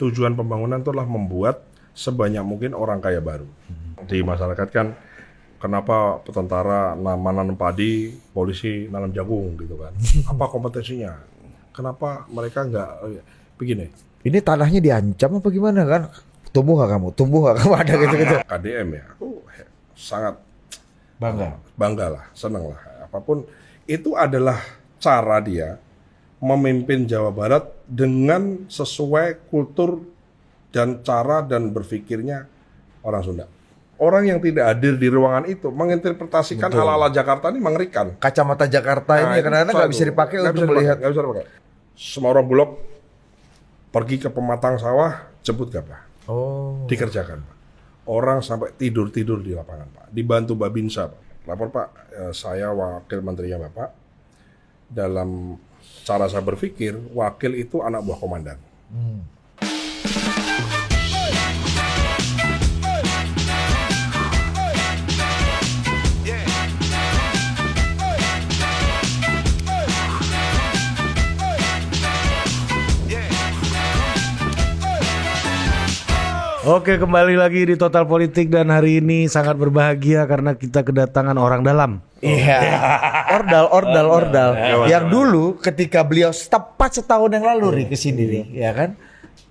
tujuan pembangunan itu adalah membuat sebanyak mungkin orang kaya baru. Di masyarakat kan, kenapa tentara nanam padi, polisi nanam jagung gitu kan? Apa kompetensinya? Kenapa mereka nggak begini? Ini tanahnya diancam apa gimana kan? Tumbuh nggak kamu? Ada gitu-gitu. KDM ya, aku sangat Bangga lah, senang lah. Apapun itu adalah cara dia memimpin Jawa Barat dengan sesuai kultur dan cara dan berpikirnya orang Sunda. Orang yang tidak hadir di ruangan itu menginterpretasikan ala-ala Jakarta ini mengerikan. Kacamata Jakarta ini kadang-kadang nggak bisa dipakai untuk melihat. Nggak bisa dipakai. Semua orang Bulog pergi ke pematang sawah, jemput gabah. Oh. Dikerjakan, Pak. Orang sampai tidur-tidur di lapangan, Pak. Dibantu Babinsa, Pak. Lapor, Pak, saya wakil menterinya Bapak. Dalam cara saya berpikir, wakil itu anak buah komandan. Oke, kembali lagi di Total Politik dan hari ini sangat berbahagia karena kita kedatangan orang dalam. Iya. Ordal. Yang dulu ketika beliau tepat setahun yang lalu ke sini nih, ya kan?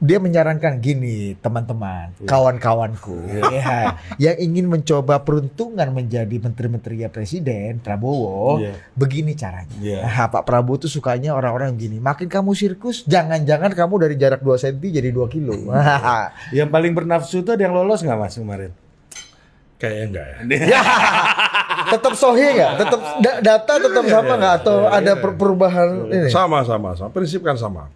Dia menyarankan gini, teman-teman, kawan-kawanku, ya, yang ingin mencoba peruntungan menjadi menteri-menteri presiden Prabowo, begini caranya. Nah, Pak Prabowo tuh sukanya orang-orang gini. Makin kamu sirkus, jangan-jangan kamu dari jarak 2 cm jadi 2 kilo. Yang paling bernafsu tuh ada yang lolos nggak Mas kemarin? Kayaknya enggak ya. Tetap sohi nggak? Tetap data tetap sama nggak? Atau ada perubahan ini? Sama. Prinsip kan sama.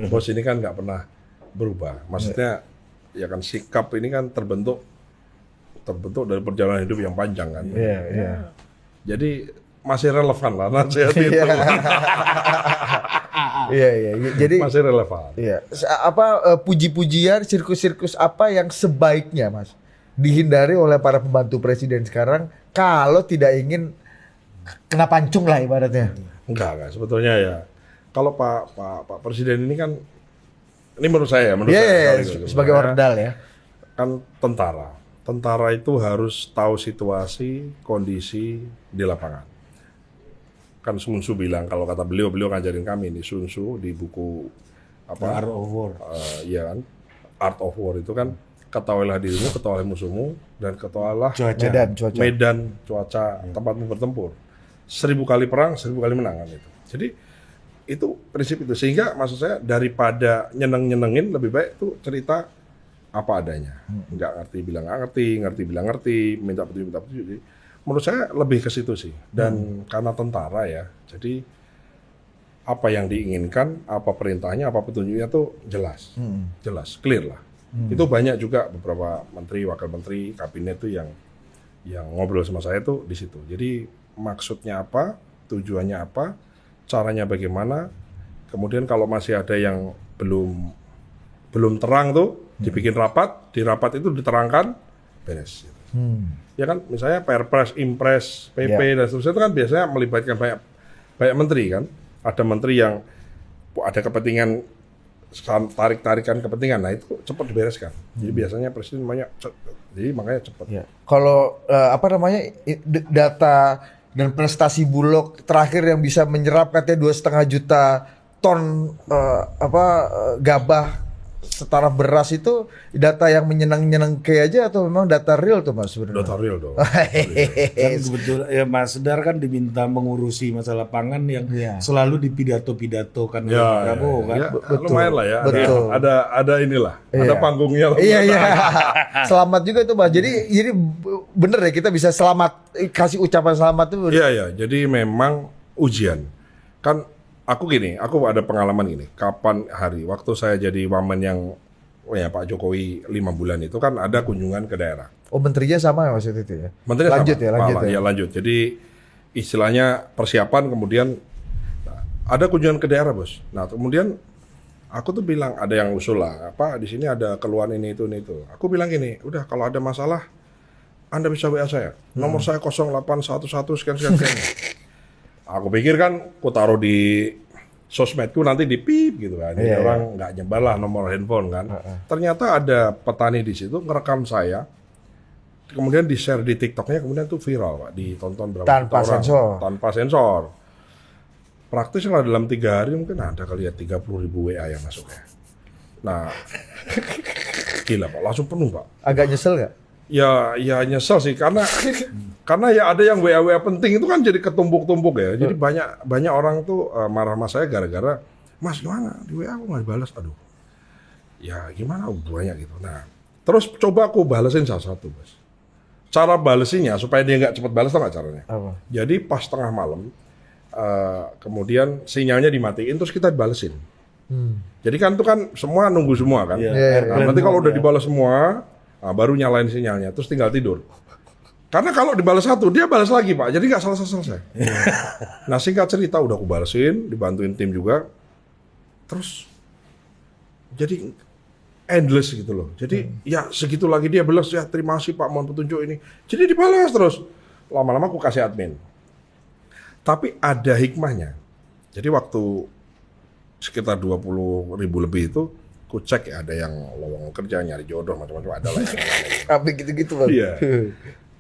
Bos ini kan nggak pernah berubah. Maksudnya, ya kan sikap ini kan terbentuk dari perjalanan hidup yang panjang kan. Iya. Jadi masih relevan lah nasihat itu. Iya. Jadi Masih relevan. iya. Puji-pujian sirkus-sirkus apa yang sebaiknya, Mas, dihindari oleh para pembantu presiden sekarang kalau tidak ingin kena pancung lah ibaratnya. Enggak. Sebetulnya ya, kalau Pak Presiden ini kan, ini menurut saya, sebagai ordal ya. kan tentara itu harus tahu situasi, kondisi di lapangan. Kan Sun Tzu bilang, kalau kata beliau ngajarin kami nih, Sun Tzu di buku apa? Art of War. Iya kan, Art of War itu kan, ketahuilah dirimu, ketahuilah musuhmu, dan ketahuilah medan cuaca tempatmu bertempur. 1000 kali perang, 1000 kali menang kan itu. Jadi itu prinsip itu, sehingga maksud saya daripada nyenengin lebih baik tuh cerita apa adanya. Nggak ngerti bilang nggak ngerti, ngerti bilang ngerti, minta petunjuk. Jadi menurut saya lebih ke situ sih. Dan karena tentara ya, jadi apa yang diinginkan, apa perintahnya, apa petunjuknya tuh jelas, clear lah. Itu banyak juga beberapa menteri, wakil menteri, kabinet tuh yang ngobrol sama saya tuh di situ. Jadi maksudnya apa, tujuannya apa, caranya bagaimana. Kemudian kalau masih ada yang belum terang tuh, dibikin rapat, di rapat itu diterangkan, beres. Ya kan, misalnya Perpres, Impres, PP dan seterusnya itu kan biasanya melibatkan banyak menteri kan. Ada menteri yang ada kepentingan, tarik-tarikan kepentingan, nah itu cepat dibereskan. Jadi biasanya presiden jadi makanya cepat. Ya. Kalau data dan prestasi Bulog terakhir yang bisa menyerap katanya 2,5 juta ton gabah setara beras, itu data yang menyenang-nyenangkan aja atau memang data real tuh Mas sebenarnya? Data real dong. Kan kebetulan ya Mas Sedar kan diminta mengurusi masalah pangan yang selalu dipidato-pidatokan oleh Prabowo kan. Ya, lumayan lah ya. Betul. Ada inilah, ada panggungnya lah. Iya. Selamat juga tuh Mas. Jadi bener ya kita bisa kasih ucapan selamat tuh. Iya. Jadi memang ujian. Kan aku ada pengalaman gini. Kapan hari waktu saya jadi wamen yang Pak Jokowi 5 bulan itu kan ada kunjungan ke daerah. Oh, menterinya sama ya Mas itu ya? Menterinya lanjut sama. ya. Lanjut. Jadi istilahnya persiapan, kemudian ada kunjungan ke daerah, Bos. Nah, kemudian aku tuh bilang, ada yang usul lah, di sini ada keluhan ini itu. Aku bilang gini, udah kalau ada masalah Anda bisa WA saya. Nomor saya 0811 sekian. Aku pikir kan, aku taruh di sosmedku nanti dipip gitu kan. Jadi orang nggak nyebar lah nomor handphone kan. Ternyata ada petani di situ ngerekam saya, kemudian di-share di TikToknya, kemudian tuh viral Pak, ditonton berapa Tanpa juta orang. sensor. Tanpa sensor. Praktis lah dalam 3 hari mungkin ada kali ya 30.000 WA yang masuk ya. Nah, gila Pak, langsung penuh Pak. Agak nyesel nggak? Ya nyesel sih karena ya ada yang WA penting itu kan jadi ketumpuk-tumpuk ya. Jadi banyak orang tuh marah sama saya gara-gara, Mas gimana di WA aku nggak dibalas, aduh. Ya gimana banyak gitu. Nah, terus coba aku balesin satu-satu, Mas. Cara balesinya supaya dia nggak cepet balas, tau nggak caranya? Apa? Jadi pas tengah malam, kemudian sinyalnya dimatiin terus kita dibalesin. Jadi kan itu kan semua nunggu semua kan. Nah, nanti kalau udah dibalas semua, nah, baru nyalain sinyalnya, terus tinggal tidur. Karena kalau dibalas satu, dia balas lagi Pak, jadi nggak selesai. Nah singkat cerita udah aku balesin, dibantuin tim juga, terus jadi endless gitu loh. Jadi ya segitu lagi dia balas, ya terima kasih Pak, mohon petunjuk ini. Jadi dibalas terus, lama-lama aku kasih admin. Tapi ada hikmahnya. Jadi waktu sekitar 20.000 lebih itu, ku cek ya ada yang lowongan kerja, nyari jodoh, macam-macam ada lah. Tapi gitu-gitu Bang. Iya.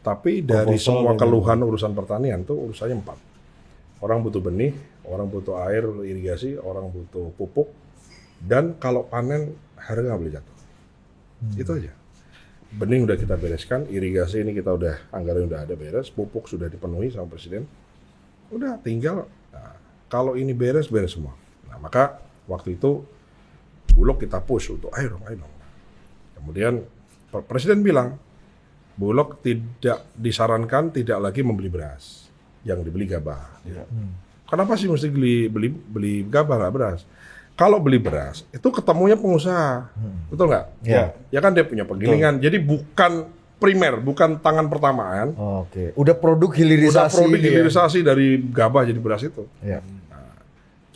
Tapi dari semua keluhan urusan pertanian tuh urusannya 4. Orang butuh benih, orang butuh air irigasi, orang butuh pupuk, dan kalau panen harga nggak boleh jatuh. Itu aja. Benih udah kita bereskan, irigasi ini kita udah anggaran udah ada beres, pupuk sudah dipenuhi sama presiden. Udah tinggal kalau ini beres semua. Nah, maka waktu itu Bulog kita push untuk ayo dong. Kemudian Presiden bilang, Bulog tidak disarankan tidak lagi membeli beras, yang dibeli gabah. Kenapa sih mesti beli gabah nggak beras? Kalau beli beras itu ketemunya pengusaha, betul nggak? Ya kan dia punya penggilingan, jadi bukan primer, bukan tangan pertamaan. Oke. Udah produk hilirisasi. Udah produk hilirisasi dari gabah jadi beras itu. Ya.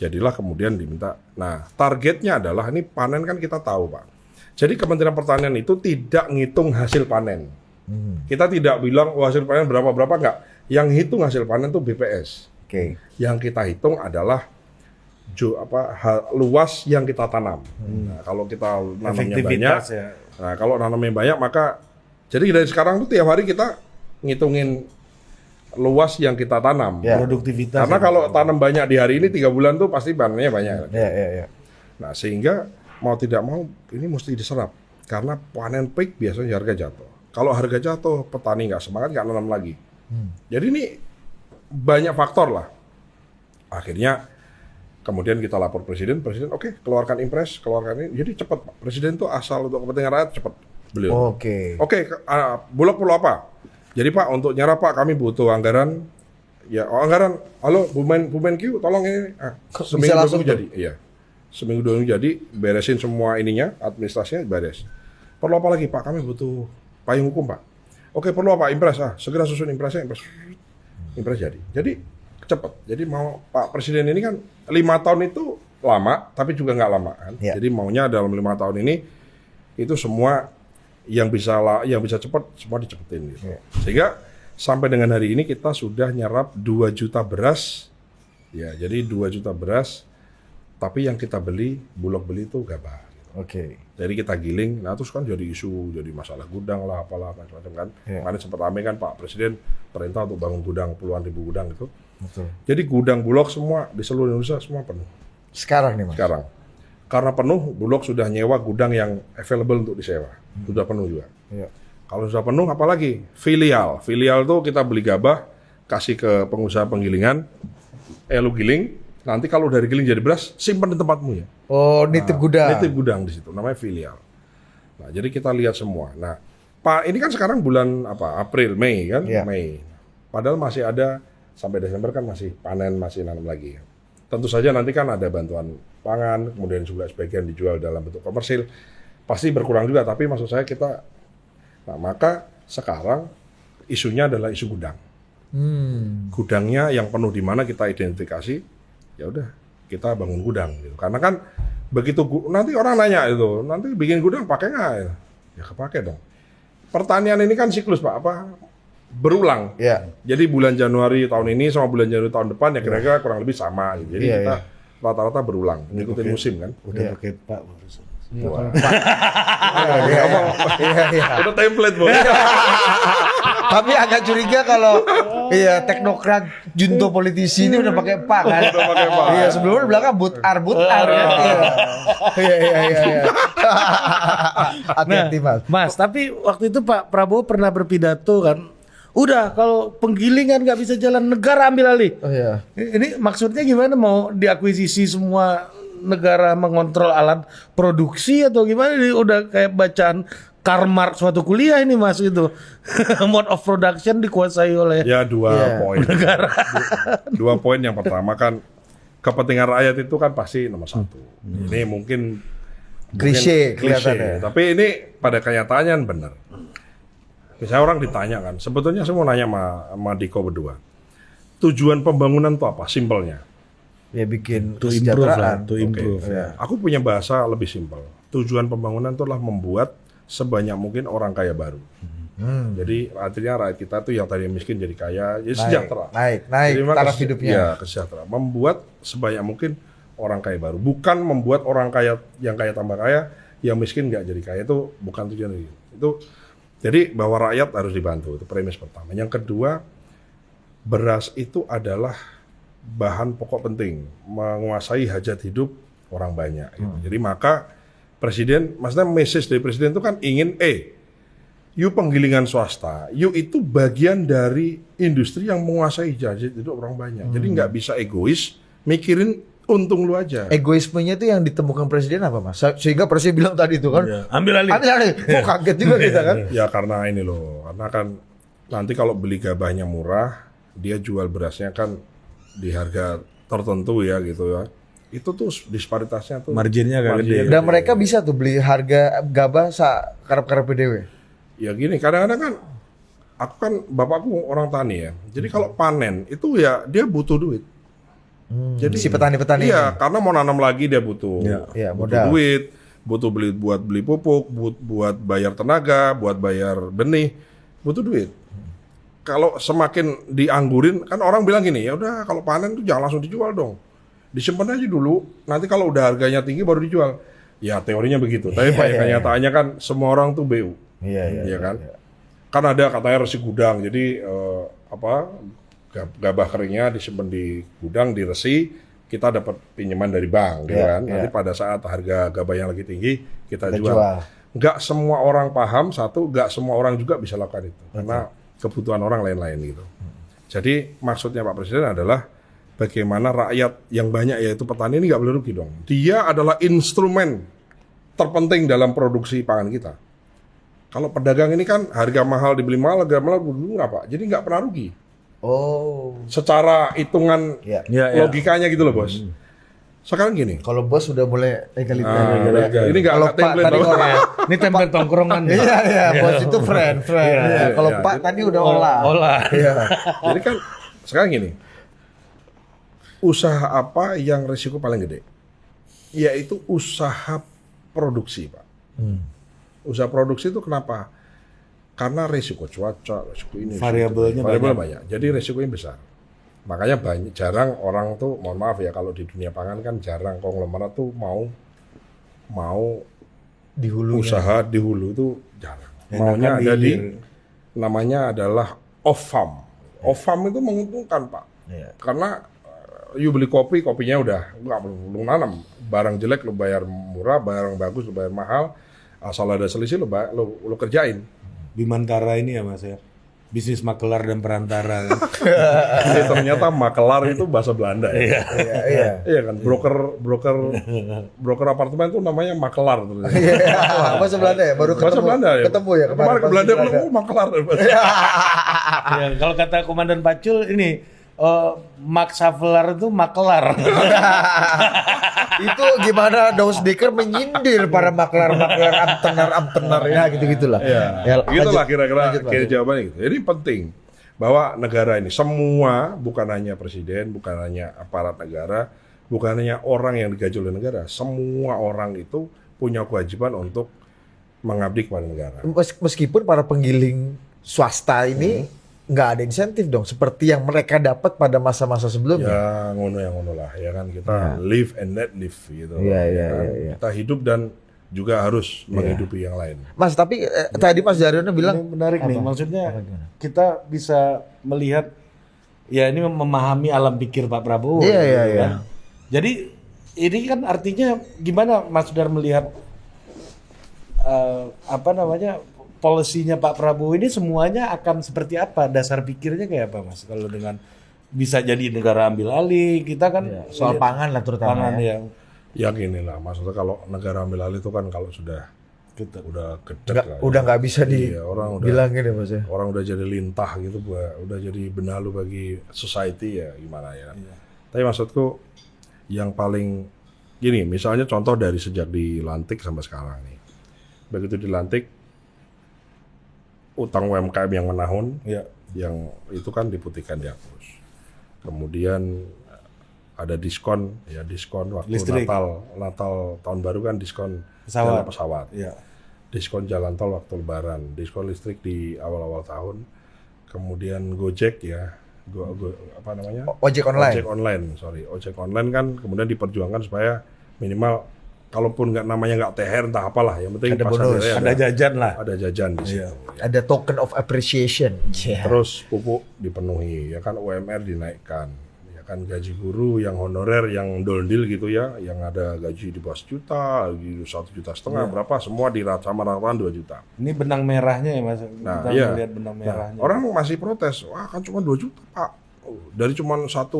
Jadilah kemudian diminta. Nah, targetnya adalah ini panen kan kita tahu Pak. Jadi Kementerian Pertanian itu tidak ngitung hasil panen. Kita tidak bilang hasil panen berapa enggak. Yang hitung hasil panen itu BPS. Yang kita hitung adalah luas yang kita tanam. Nah, kalau kita nanamnya banyak, nah kalau nanamnya banyak maka jadi dari sekarang tuh tiap hari kita ngitungin luas yang kita tanam, produktivitas. Karena kalau tanam banyak di hari ini 3 bulan tuh pasti panennya banyak. Nah sehingga mau tidak mau ini mesti diserap karena panen peak biasanya harga jatuh. Kalau harga jatuh petani nggak semangat nggak nanam lagi. Jadi ini banyak faktor lah. Akhirnya kemudian kita lapor presiden oke, keluarkan impres, keluarkan ini. Jadi cepat Pak. Presiden tuh asal untuk kepentingan rakyat cepat beliau. Oke, Bulog perlu apa? Jadi Pak, untuk nyerap Pak, kami butuh anggaran. Ya, anggaran. Halo, Bu Menkyu, tolong ini. Seminggu dulu jadi. Iya. Seminggu dulu jadi, beresin semua ininya, administrasinya beres. Perlu apa lagi Pak? Kami butuh payung hukum Pak. Oke, perlu apa? Impres. Segera susun impresnya. Impres jadi. Jadi cepat. Jadi mau Pak Presiden ini kan 5 tahun itu lama, tapi juga nggak lama kan. Jadi maunya dalam 5 tahun ini itu semua yang bisa cepat semua dicepetin gitu. Sehingga sampai dengan hari ini kita sudah nyerap 2 juta beras. Ya, jadi 2 juta beras tapi yang kita beli, Bulog beli itu gabah gitu. Jadi kita giling, nah terus kan jadi isu, jadi masalah gudang lah apalah macam-macam kan. Kemarin sempat ramai kan Pak Presiden perintah untuk bangun gudang puluhan ribu gudang itu. Jadi gudang Bulog semua di seluruh Indonesia semua penuh. Sekarang nih Mas. Sekarang. Karena penuh, Bulog sudah nyewa gudang yang available untuk disewa. Sudah penuh juga. Kalau sudah penuh, apalagi? Filial. Filial tuh kita beli gabah, kasih ke pengusaha penggilingan, lu giling, nanti kalau dari giling jadi beras, simpan di tempatmu ya. Nitip gudang. Nitip gudang di situ, namanya filial. Nah, jadi kita lihat semua. Nah, Pak, ini kan sekarang bulan April, Mei kan? Mei. Padahal masih ada, sampai Desember kan masih panen, masih nanam lagi. Tentu saja nanti kan ada bantuan pangan, kemudian juga sebagian dijual dalam bentuk komersil, pasti berkurang juga. Tapi maksud saya nah maka sekarang isunya adalah isu gudang. Gudangnya yang penuh di mana kita identifikasi, ya udah kita bangun gudang. Gitu. Karena kan begitu nanti orang nanya itu, nanti bikin gudang pakai nggak? Ya kepake dong. Pertanian ini kan siklus Pak, berulang. Jadi bulan Januari tahun ini sama bulan Januari tahun depan ya kira-kira kurang lebih sama gitu. Jadi kita rata-rata berulang, ngikutin musim kan. Udah pakai Pak barusan. Iya, kalau Pak. Iya. Udah template, Bos. Kami agak curiga kalau teknokrat junto politisi ini udah pakai Pak kan. Udah pakai Pak. Iya, sebelumnya di belakang butar. Iya. Hati-hati, Mas, tapi waktu itu Pak Prabowo pernah berpidato kan, udah kalau penggilingan nggak bisa jalan, negara ambil alih. Oh iya. Ini maksudnya gimana, mau diakuisisi semua negara mengontrol alat produksi atau gimana? Ini udah kayak bacaan Karl Marx suatu kuliah ini Mas itu. Mode of production dikuasai oleh Ya dua poin. negara. Dua poin, yang pertama kan kepentingan rakyat itu kan pasti nomor satu. Ini mungkin Klise kelihatannya. tapi ini pada kenyataannya benar. Misalnya orang ditanya kan, sebetulnya saya mau nanya sama Diko berdua. Tujuan pembangunan itu apa? Simpelnya. Ya bikin To improve lah, kesejahteraan. to improve. Ya. Aku punya bahasa lebih simpel. Tujuan pembangunan itu adalah membuat sebanyak mungkin orang kaya baru. Jadi artinya rakyat kita tuh yang tadi miskin jadi kaya, jadi sejahtera. Naik Jadi memang taraf hidupnya. Ya, kesejahteraan. Membuat sebanyak mungkin orang kaya baru. Bukan membuat orang kaya yang kaya tambah kaya, yang miskin nggak jadi kaya. Itu bukan tujuan itu. Jadi bahwa rakyat harus dibantu. Itu premis pertama. Yang kedua, beras itu adalah bahan pokok penting, menguasai hajat hidup orang banyak. Gitu. Jadi maka presiden, maksudnya message dari presiden itu kan ingin, you penggilingan swasta, you itu bagian dari industri yang menguasai hajat hidup orang banyak. Jadi nggak bisa egois, mikirin untung lu aja. Egoismenya itu yang ditemukan presiden apa, Mas? Sehingga presiden bilang tadi itu kan, Ambil alih. Kok kaget juga kita kan? Ya karena ini loh, karena kan nanti kalau beli gabahnya murah, dia jual berasnya kan di harga tertentu ya gitu ya. Itu tuh disparitasnya tuh. Marginnya agak gede. Dan mereka bisa tuh beli harga gabah karep-karep PDW. Ya gini, kadang-kadang kan aku kan bapakku orang tani ya. Jadi kalau panen itu ya dia butuh duit. Jadi Si petani-petani iya, ini. karena mau nanam lagi dia butuh Iya, butuh modal. duit, butuh beli pupuk, buat bayar tenaga, buat bayar benih, butuh duit. Kalau semakin dianggurin, kan orang bilang gini, ya udah kalau panen tuh jangan langsung dijual dong. Disimpan aja dulu, nanti kalau udah harganya tinggi baru dijual. Ya teorinya begitu, tapi pada kenyataannya kan semua orang tuh BU. Iya kan? Kan ada katanya resi gudang, jadi gabah keringnya disimpan di gudang, di resi, kita dapat pinjaman dari bank, gitu kan? Nanti pada saat harga gabah yang lagi tinggi, kita jual. Nggak semua orang paham, nggak semua orang juga bisa lakukan itu. Karena kebutuhan orang lain-lain gitu. Jadi maksudnya Pak Presiden adalah bagaimana rakyat yang banyak yaitu petani ini nggak boleh rugi dong. Dia adalah instrumen terpenting dalam produksi pangan kita. Kalau pedagang ini kan harga mahal dibeli mahal, harga mahal dulu nggak Pak. Jadi nggak pernah rugi. Oh. Secara hitungan logikanya gitu loh bos. Sekarang gini. Kalau bos sudah mulai egaliter. Ini nggak template tadi loh. Ini template tongkrongan. Iya, bos itu friend. Iya. Kalau Pak tadi udah olah. Iya. Jadi kan sekarang gini. Usaha apa yang risiko paling gede? Yaitu usaha produksi, Pak. Usaha produksi itu kenapa? Karena risiko cuaca, risiko ini, variabelnya banyak. Jadi risikonya besar. Makanya jarang orang tuh, mohon maaf ya, kalau di dunia pangan kan jarang konglomerat tuh mau Di hulunya. usaha di hulu tuh jarang. Maunya ada di namanya adalah off farm. Off farm itu menguntungkan Pak. Karena you beli kopinya udah nggak perlu nanam. Barang jelek lu bayar murah, barang bagus lu bayar mahal. Asal ada selisih lu kerjain. Bimantara ini ya Mas ya. Bisnis makelar dan perantara kan. Jadi ternyata makelar itu bahasa Belanda ya. Iya kan, broker apartemen itu namanya makelar. Bahasa Belanda ya, baru Bahasa Belanda ya. ketemu ya kemarin ke Belanda bilang makelar. Ya, kalau kata Komandan Pacul ini Max Havelaar itu makelar. Itu gimana Daus Dekker menyindir para maklar-maklar amtenar ya gitu-gitulah. Ya, gitulah kira-kira jawabannya gitu. Jadi penting bahwa negara ini semua, bukan hanya presiden, bukan hanya aparat negara, bukan hanya orang yang digaji oleh negara, semua orang itu punya kewajiban untuk mengabdi kepada negara. Meskipun para penggiling swasta ini nggak ada insentif dong seperti yang mereka dapat pada masa-masa sebelumnya. Ya ngono lah ya kan, kita live and let live gitu. Iya, ya iya, kan? iya. Kita hidup dan juga harus menghidupi yang lain. Mas, tapi tadi Mas Daryono bilang Ini menarik nih, apa? maksudnya Apa gimana? kita bisa melihat ya ini memahami alam pikir Pak Prabowo. Iya, gitu iya, kan. iya. Jadi ini kan artinya gimana Mas Sudar melihat polisinya Pak Prabowo ini semuanya akan seperti apa? Dasar pikirnya kayak apa Mas? Kalau dengan bisa jadi negara ambil alih, kita kan Soal pangan lah terutama pangan ya. ya. Ya gini lah, maksudnya kalau negara ambil alih itu kan kalau sudah udah gedek lah. Udah nggak bisa Iya, orang udah dibilangin ya Mas ya. orang udah jadi lintah gitu, udah jadi benalu bagi society ya gimana ya. Tapi maksudku yang paling gini, misalnya contoh dari sejak dilantik sampai sekarang nih. Begitu dilantik, utang UMKM yang menahun, yang itu kan diputihkan dihapus. Kemudian ada diskon waktu Listrik. Natal tahun baru kan diskon pesawat. Iya. Diskon jalan tol waktu lebaran, diskon listrik di awal-awal tahun. Kemudian Gojek ya, Ojek online. Ojek online kan kemudian diperjuangkan supaya minimal kalaupun nggak THR entah apalah, yang penting Ada pas bonus, hari raya Ada jajan lah. ada jajan di situ. Ya. Ada token of appreciation. Yeah. Terus pupuk dipenuhi, ya kan UMR dinaikkan, ya kan gaji guru yang honorer yang doldil gitu ya, yang ada gaji di bawah 1 juta, di 1,5 juta, berapa semua sama rata-rata 2 juta. Ini benang merahnya ya Mas. Nah, Kita iya. melihat benang merahnya. Orang masih protes, wah kan cuma 2 juta Pak. Dari cuma 1,8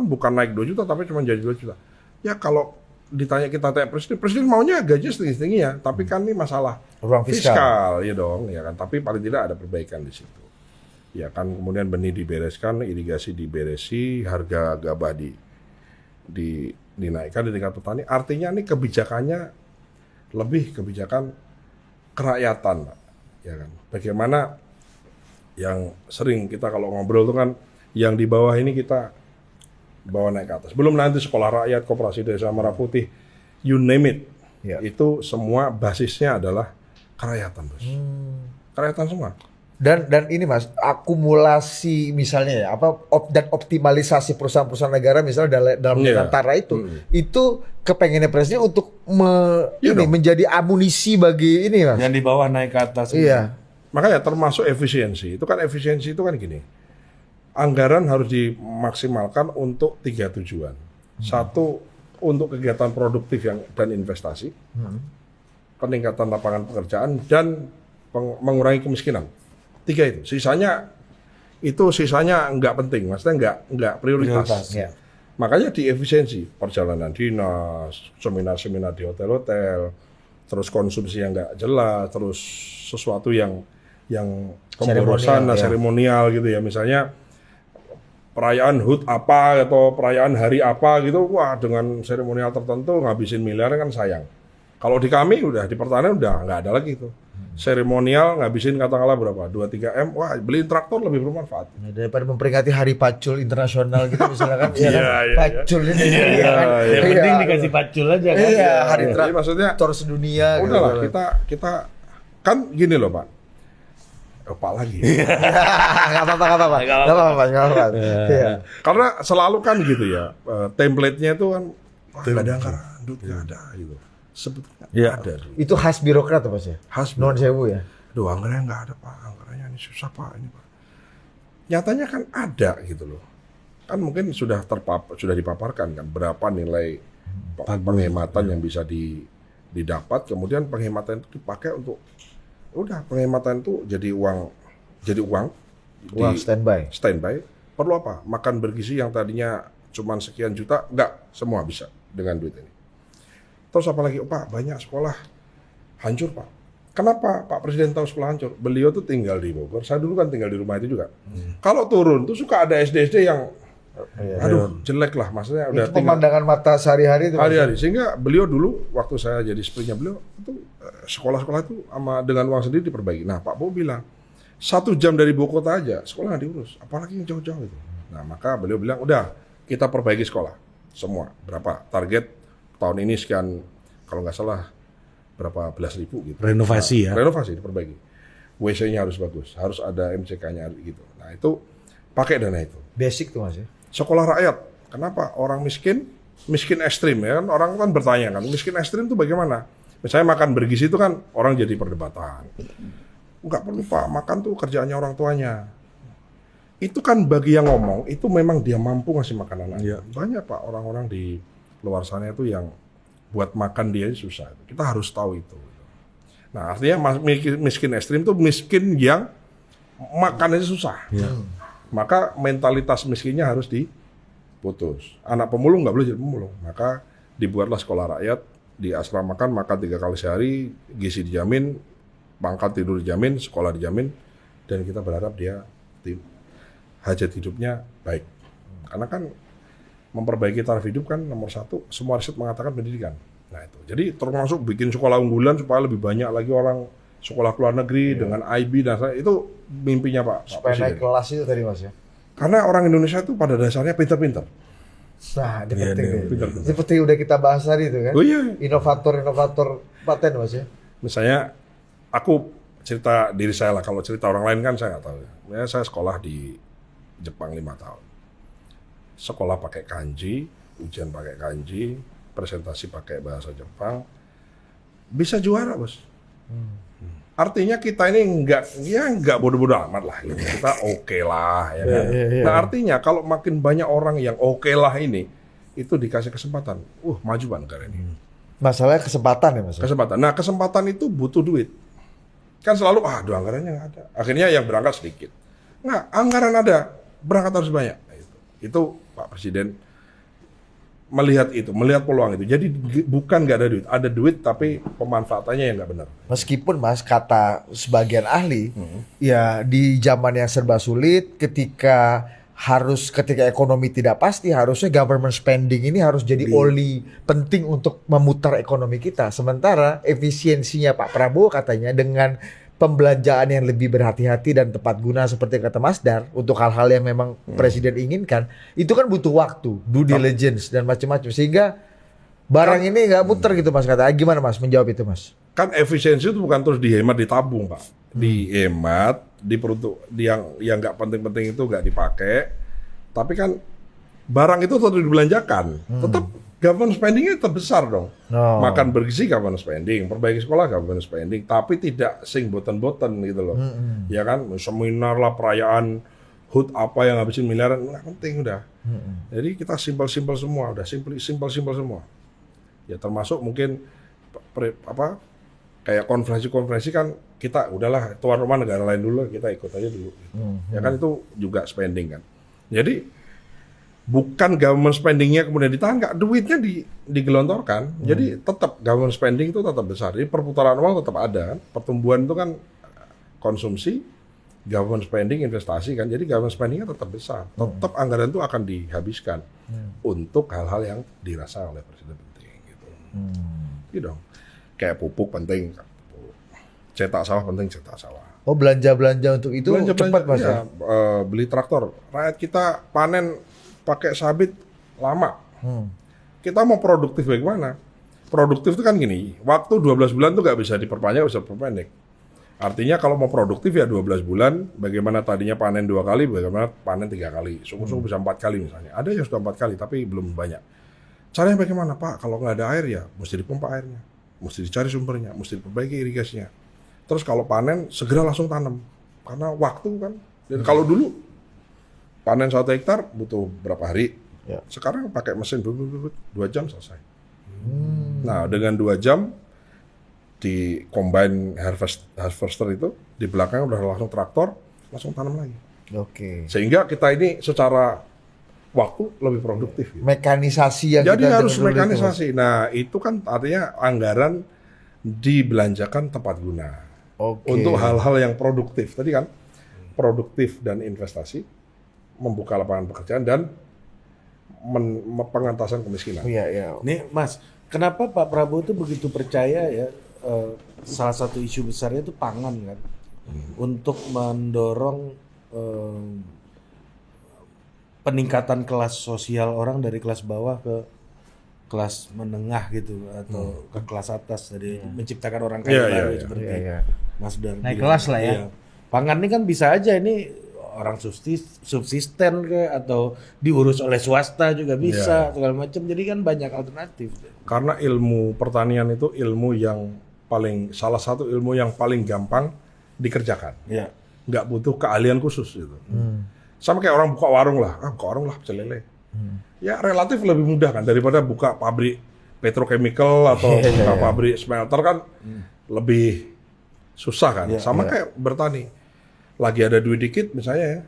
bukan naik 2 juta tapi cuma jadi 2 juta. Ya kalau ditanya kita tanya presiden maunya gaji setinggi ya, tapi kan ini masalah Ruang fiskal. ya dong, ya kan. Tapi paling tidak ada perbaikan di situ. Ya kan, kemudian benih dibereskan, irigasi diberesi, harga gabah dinaikkan di tingkat petani. Artinya ini kebijakannya lebih kebijakan kerakyatan, Pak. Ya kan. Bagaimana yang sering kita kalau ngobrol itu kan yang di bawah ini kita bawa naik ke atas. Belum nanti sekolah rakyat, koperasi desa Merah Putih, you name it. Ya. Itu semua basisnya adalah kerakyatan, Bos. Kerakyatan semua. Dan ini Mas, akumulasi misalnya ya, dan optimalisasi perusahaan-perusahaan negara misalnya dalam antara itu kepengennya presiden untuk menjadi amunisi bagi ini Mas. Yang di bawah naik ke atas. Iya. Makanya termasuk efisiensi. Itu kan efisiensi itu kan gini. Anggaran harus dimaksimalkan untuk 3 tujuan. Satu, untuk kegiatan produktif dan investasi. Peningkatan lapangan pekerjaan dan mengurangi kemiskinan. 3 itu. Sisanya nggak penting, maksudnya nggak prioritas. Ya. Makanya di efisiensi, perjalanan dinas, seminar-seminar di hotel-hotel, terus konsumsi yang nggak jelas, terus sesuatu yang pemborosan, seremonial gitu ya. Misalnya perayaan HUT apa atau perayaan hari apa gitu, wah dengan seremonial tertentu ngabisin miliar kan sayang. Kalau di kami udah di pertanian udah nggak ada lagi itu. Seremonial ngabisin katakanlah berapa? 2-3 M, wah beli traktor lebih bermanfaat. Ya, daripada memperingati Hari Pacul Internasional gitu misalnya kan. Iya. Pacul ini. Yang penting dikasih pacul aja kan. Iya, Hari Jadi maksudnya Traktor sedunia. udahlah gitu. kita kan gini loh Pak. Pak lagi. Nggak apa-apa. Iya. Karena selalu kan gitu ya, template-nya itu kan nggak ada anggaran, duit nggak ada gitu. Sebetulnya ada. Itu khas birokrat Mas ya? Khas Non sewu ya? Duh, anggarannya nggak ada Pak, anggarannya ini susah Pak, ini Pak. Nyatanya kan ada gitu loh. Kan mungkin sudah dipaparkan kan berapa nilai penghematan yang bisa didapat, kemudian penghematan itu dipakai untuk penghematan itu jadi uang standby. Perlu apa? Makan bergizi yang tadinya cuma sekian juta, enggak, semua bisa dengan duit ini. Terus apalagi, Pak, banyak sekolah hancur, Pak. Kenapa Pak Presiden tahu sekolah hancur? Beliau tuh tinggal di Bogor. Saya dulu kan tinggal di rumah itu juga. Kalau turun tuh suka ada SD yang jelek lah, maksudnya udah itu pemandangan mata sehari-hari itu. Hari-hari. Sehingga beliau dulu waktu saya jadi SPRI-nya beliau itu sekolah-sekolah itu dengan uang sendiri diperbaiki. Nah, Pak Bowo bilang 1 jam dari ibu kota aja sekolah nggak diurus, apalagi yang jauh-jauh itu. Nah, maka beliau bilang udah kita perbaiki sekolah semua. Berapa target tahun ini sekian, kalau nggak salah berapa belas ribu gitu. Renovasi ya. Renovasi diperbaiki. WC-nya harus bagus, harus ada MCK-nya gitu. Nah itu pakai dana itu. Basic tuh Mas ya. Sekolah rakyat, kenapa orang miskin ekstrim ya kan? Orang kan bertanya kan, miskin ekstrim itu bagaimana? Misalnya makan bergizi itu kan orang jadi perdebatan. Enggak perlu Pak, makan tuh kerjaannya orang tuanya. Itu kan bagi yang ngomong, itu memang dia mampu ngasih makanan aja. Banyak Pak orang-orang di luar sana itu yang buat makan dia susah. Kita harus tahu itu. Nah artinya miskin ekstrim itu miskin yang makannya susah. Maka mentalitas miskinnya harus diputus. Anak pemulung nggak boleh jadi pemulung. Maka dibuatlah sekolah rakyat, di asramakan makan 3 kali sehari, gizi dijamin, pangkat tidur dijamin, sekolah dijamin, dan kita berharap dia hajat hidupnya baik. Karena kan memperbaiki taraf hidup kan nomor 1, semua riset mengatakan pendidikan. Nah itu, jadi termasuk bikin sekolah unggulan supaya lebih banyak lagi orang sekolah ke luar negeri dengan IB dan itu mimpinya Pak. Supaya naik kelas itu tadi Mas ya. Karena orang Indonesia itu pada dasarnya pintar-pintar. Nah, ini penting. Seperti udah kita bahas tadi itu kan. Oh iya. Inovator paten Mas ya. Misalnya aku cerita diri saya lah, kalau cerita orang lain kan saya nggak tahu. Ya, saya sekolah di Jepang 5 tahun. Sekolah pakai kanji, ujian pakai kanji, presentasi pakai bahasa Jepang, bisa juara Bos. Artinya kita ini nggak bodoh-bodoh amat lah. Gitu. Kita oke lah, ya kan. Nah artinya kalau makin banyak orang yang oke lah ini, itu dikasih kesempatan, maju Pak negara ini. Masalahnya kesempatan ya Mas. Kesempatan. Nah kesempatan itu butuh duit. Kan selalu anggarannya nggak ada. Akhirnya yang berangkat sedikit. Nggak, anggaran ada, berangkat harus banyak. Nah, itu Pak Presiden melihat peluang itu. Jadi bukan nggak ada duit tapi pemanfaatannya yang nggak benar. Meskipun Mas kata sebagian ahli, ya di zaman yang serba sulit, ketika ekonomi tidak pasti, harusnya government spending ini harus jadi oli penting untuk memutar ekonomi kita. Sementara efisiensinya Pak Prabowo katanya dengan pembelanjaan yang lebih berhati-hati dan tepat guna seperti kata Mas Dar untuk hal-hal yang memang Presiden inginkan, itu kan butuh waktu, due diligence dan macam-macam, sehingga barang ini nggak muter gitu Mas kata. Gimana Mas menjawab itu Mas? Kan efisiensi itu bukan terus dihemat ditabung Pak, dihemat diperuntuk yang nggak penting-penting itu nggak dipakai, tapi kan barang itu tetap dibelanjakan, tetap government spendingnya tetap besar dong. Makan bergizi government spending, perbaiki sekolah government spending, tapi tidak sing boten-boten gitu loh. Ya kan, seminar lah, perayaan HUT apa yang habisin miliaran, nggak penting udah. Jadi kita simpel-simpel semua, udah simpel-simpel semua. Ya termasuk mungkin kayak konferensi kan kita udahlah tuan rumah negara lain dulu, kita ikut aja dulu. Ya kan itu juga spending kan. Jadi bukan government spendingnya kemudian ditahan, nggak, duitnya digelontorkan. Jadi tetap government spending itu tetap besar. Jadi perputaran uang tetap ada kan. Pertumbuhan itu kan konsumsi, government spending investasi kan. Jadi government spendingnya tetap besar. Tetap anggaran itu akan dihabiskan untuk hal-hal yang dirasa oleh Presiden penting gitu. Gitu dong. Kayak pupuk penting, cetak sawah penting, cetak sawah. Oh belanja untuk itu cepat Mas ya? Beli traktor. Rakyat kita panen pakai sabit lama. Kita mau produktif bagaimana? Produktif itu kan gini, waktu 12 bulan itu nggak bisa diperpanjang, bisa diperpendek. Artinya kalau mau produktif ya 12 bulan, bagaimana tadinya panen 2 kali, bagaimana panen 3 kali. Sungguh-sungguh bisa 4 kali misalnya. Ada yang sudah 4 kali, tapi belum banyak. Caranya bagaimana Pak? Kalau nggak ada air ya, mesti dipompa airnya. Mesti dicari sumbernya, mesti diperbaiki irigasinya. Terus kalau panen, segera langsung tanam. Karena waktu kan. Dan kalau dulu, panen 1 hektar butuh berapa hari? Ya. Sekarang pakai mesin 2 jam selesai. Nah dengan 2 jam di combine harvester itu di belakang udah langsung traktor, langsung tanam lagi. Oke. Sehingga kita ini secara waktu lebih produktif. Gitu. Mekanisasi yang jadi kita harus mekanisasi. Nah itu kan artinya anggaran dibelanjakan tepat guna untuk hal-hal yang produktif. Tadi kan produktif dan investasi, membuka lapangan pekerjaan dan pengentasan kemiskinan. Iya. Nih Mas, kenapa Pak Prabowo itu begitu percaya ya salah satu isu besarnya itu pangan kan, untuk mendorong peningkatan kelas sosial orang dari kelas bawah ke kelas menengah gitu atau ke kelas atas, dari menciptakan orang kaya baru seperti itu. Mas Dardi. Naik kelas lah ya. Iya. Pangan ini kan bisa aja ini orang subsisten kayak atau diurus oleh swasta juga bisa segala macam. Jadi kan banyak alternatif. Karena ilmu pertanian itu salah satu ilmu yang paling gampang dikerjakan. Iya. Nggak butuh keahlian khusus gitu. Sama kayak orang buka warung lah, buka warung lah pecel lele. Ya relatif lebih mudah kan daripada buka pabrik petrochemical atau buka pabrik smelter kan lebih susah kan. Sama kayak bertani. Lagi ada duit dikit misalnya ya,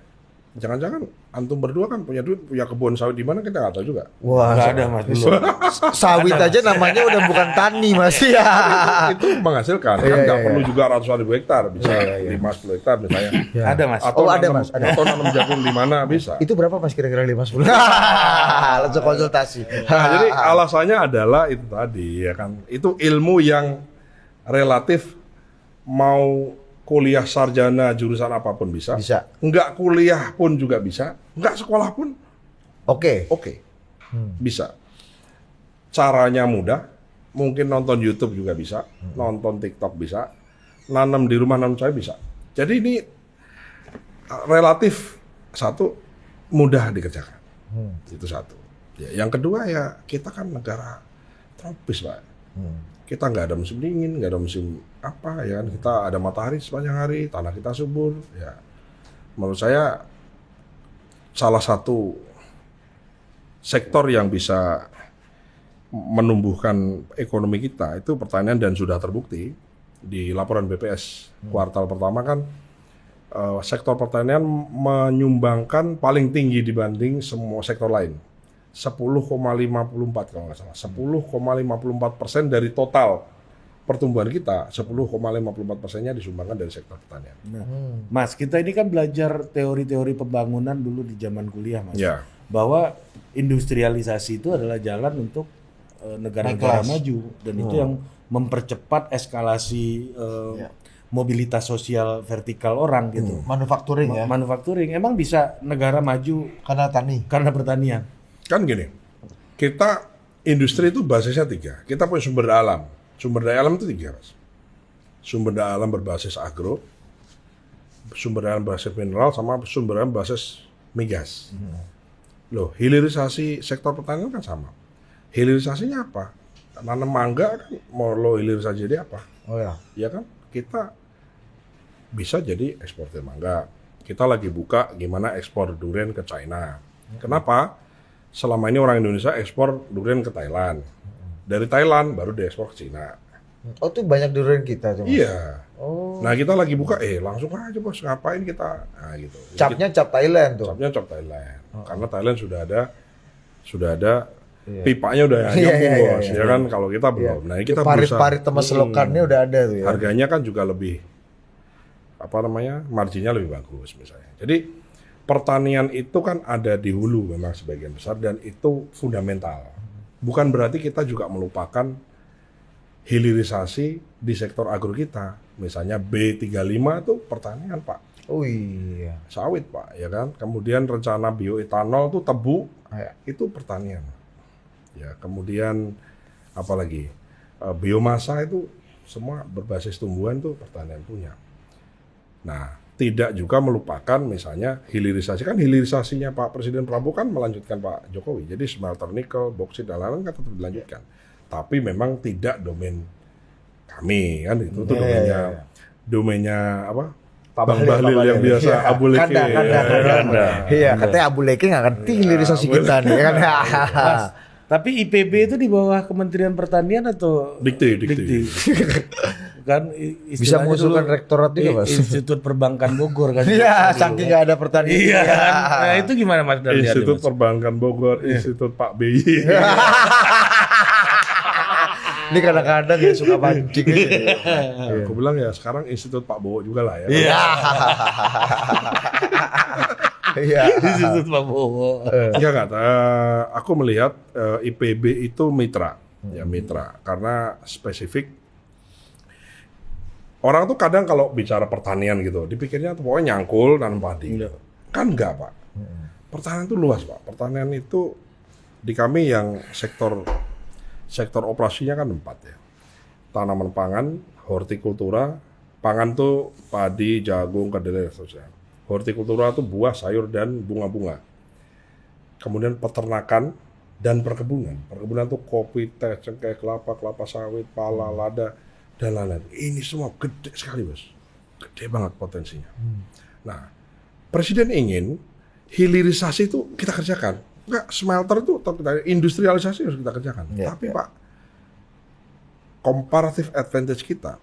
jangan-jangan antum berdua kan punya duit, punya kebun sawit di mana kita nggak tahu juga. Wah, Nggak ada Mas dulu. sawit aja namanya udah bukan tani Mas ya. Itu menghasilkan, kan nggak perlu juga ratusan ribu hektar, bisa 5-10 hektar misalnya. Ada Mas. Atau ada, nanam, Mas, ada. atau nanam jagung di mana bisa. Itu berapa Mas kira-kira 5-10? Langsung konsultasi. Nah, jadi alasannya adalah itu tadi ya kan, itu ilmu yang relatif mau kuliah sarjana jurusan apapun bisa. Nggak kuliah pun juga bisa. Nggak sekolah pun Oke. bisa. Caranya mudah. Mungkin nonton YouTube juga bisa. Nonton TikTok bisa. Nanam di rumah, nanam cabai bisa. Jadi ini relatif mudah dikerjakan. Itu satu. Ya, yang kedua ya kita kan negara tropis Pak. Kita nggak ada musim dingin, nggak ada musim apa ya kan, kita ada matahari sepanjang hari, tanah kita subur ya. Menurut saya salah satu sektor yang bisa menumbuhkan ekonomi kita itu pertanian dan sudah terbukti di laporan BPS kuartal pertama kan sektor pertanian menyumbangkan paling tinggi dibanding semua sektor lain. 10,54 kalau nggak salah, 10,54% dari total pertumbuhan kita, 10,54%-nya disumbangkan dari sektor pertanian. Nah, Mas, kita ini kan belajar teori-teori pembangunan dulu di zaman kuliah, Mas. Ya. Bahwa industrialisasi itu adalah jalan untuk negara-negara maju, dan itu yang mempercepat eskalasi mobilitas sosial vertikal orang gitu. Manufacturing ya. Manufacturing emang bisa negara maju karena pertanian. Kan gini, kita industri itu basisnya 3. Kita punya sumber daya alam. Sumber daya alam itu 3, Mas. Sumber daya alam berbasis agro, sumber daya alam berbasis mineral, sama sumber daya alam berbasis migas. Loh, hilirisasi sektor pertanian kan sama. Hilirisasinya apa? Nanam mangga kan mau lo hilirisasi jadi apa? Oh ya. Ya kan, kita bisa jadi eksportir mangga. Kita lagi buka gimana ekspor durian ke China. Kenapa? Selama ini orang Indonesia ekspor durian ke Thailand. Dari Thailand baru diekspor ke Cina. Oh, tuh banyak durian kita tuh. Iya. Oh. Nah, kita lagi buka, langsung aja Bos, ngapain kita? Nah, gitu. Capnya cap Thailand tuh. Capnya cap Thailand. Karena Thailand sudah ada pipanya udah nyambung Bos. Ya kan, kalau kita belum. Nah, kita parit-parit sama selokannya udah ada tuh ya. Harganya kan juga lebih marginnya lebih bagus misalnya. Jadi pertanian itu kan ada di hulu memang sebagian besar dan itu fundamental. Bukan berarti kita juga melupakan hilirisasi di sektor agro kita. Misalnya B35 itu pertanian Pak. Oh iya. Sawit Pak, ya kan. Kemudian rencana bioetanol itu tebu, itu pertanian. Ya, kemudian apalagi biomasa itu semua berbasis tumbuhan itu pertanian punya. Nah, tidak juga melupakan misalnya hilirisasi. Kan hilirisasinya Pak Presiden Prabowo kan melanjutkan Pak Jokowi. Jadi smelter nikel, boksit dan lain-lain kan tetap dilanjutkan. Tapi memang tidak domain kami kan itu domainnya apa? Pak Bang Bahlil yang biasa Abu Leke. Iya, katanya Abu Leke nggak ngerti hilirisasi kita nih kan. Mas, tapi IPB itu di bawah Kementerian Pertanian atau Dikti. Kan bisa mengusulkan rektorat juga Mas. Institut Perbankan Bogor kan. Iya, saking nggak ada pertanian. Iya kan. Nah, itu gimana Mas dari Institut Perbankan Bogor, Institut Pak BY. Ini kadang-kadang dia suka pancing. Aku bilang ya sekarang Institut Pak Bowo juga lah ya. Iya. Institut Pak Bowo. Iya nggak. Aku melihat IPB itu mitra, ya mitra karena spesifik. Orang tuh kadang kalau bicara pertanian gitu, dipikirnya tuh pokoknya nyangkul nanam padi. Kan enggak Pak. Pertanian itu luas Pak. Pertanian itu di kami yang sektor operasinya kan 4 ya. Tanaman pangan, hortikultura, Pangan tuh padi, jagung, kedelai, dan seterusnya. Hortikultura tuh buah, sayur, dan bunga-bunga. Kemudian peternakan dan perkebunan. Perkebunan tuh kopi, teh, cengkeh, kelapa, kelapa sawit, pala, lada, dan lain-lain. Ini semua gede sekali, Bos. Gede banget potensinya. Nah, Presiden ingin hilirisasi itu kita kerjakan. Enggak, smelter itu tetap kita, industrialisasi harus kita kerjakan. Tapi Pak, comparative advantage kita,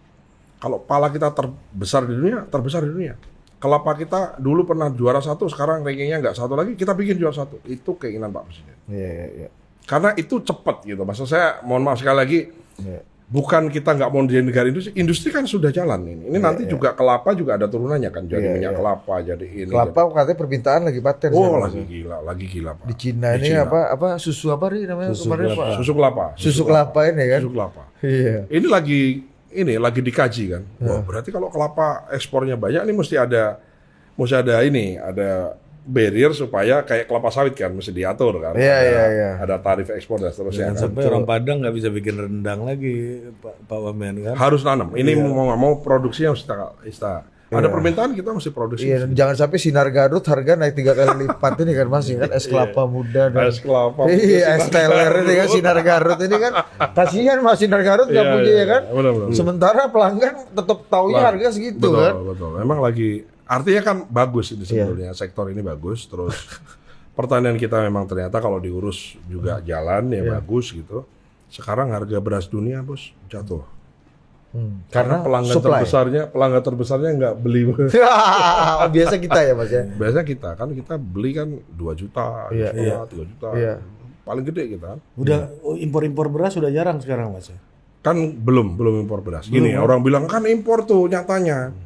kalau pala kita terbesar di dunia. Kelapa kita dulu pernah juara 1, sekarang rankingnya nggak 1 lagi, kita bikin juara 1. Itu keinginan Pak Presiden. Karena itu cepat gitu. Maksud saya, mohon maaf sekali lagi, bukan kita nggak mau jadi negara industri kan sudah jalan ini. Ini nanti juga kelapa juga ada turunannya kan, jadi minyak kelapa, jadi ini. Kelapa katanya permintaan lagi paten. Lagi gila Pak. Di Cina ini apa susu apa nih namanya kemarin Pak? Susu kelapa. Susu kelapa ini kan? Susu kelapa. Iya. Ini lagi dikaji kan. Wah, berarti kalau kelapa ekspornya banyak ini mesti ada barrier supaya kayak kelapa sawit kan mesti diatur kan. Iya. Ada tarif ekspor dan seterusnya. Kan? Sampai orang Padang nggak bisa bikin rendang lagi, Pak Wamen kan? Harus nanam. Ini mau nggak mau produksinya harus kita. Ada permintaan kita mesti produksi. Iya, jangan sampai Sinar Garut harga naik 3 kali lipat ini kan Mas, kan es kelapa muda dan es kelapa. Iya, es teler ini kan Sinar Garut ini kan. Kasihan Mas Sinar Garut nggak punya ya kan. Benar. Sementara pelanggan tetap taunya harga segitu kan. Betul. Memang lagi artinya kan bagus ini sebetulnya sektor ini bagus. Terus pertanian kita memang ternyata kalau diurus juga jalan ya bagus gitu. Sekarang harga beras dunia Bos jatuh. Karena pelanggan terbesarnya nggak beli. Biasa kita ya Mas ya. Biasa kita beli kan 2 juta, 3 juta. Paling gede kita. Udah impor beras sudah jarang sekarang Mas ya. Kan belum impor beras. Gini, orang bilang kan impor tuh nyatanya.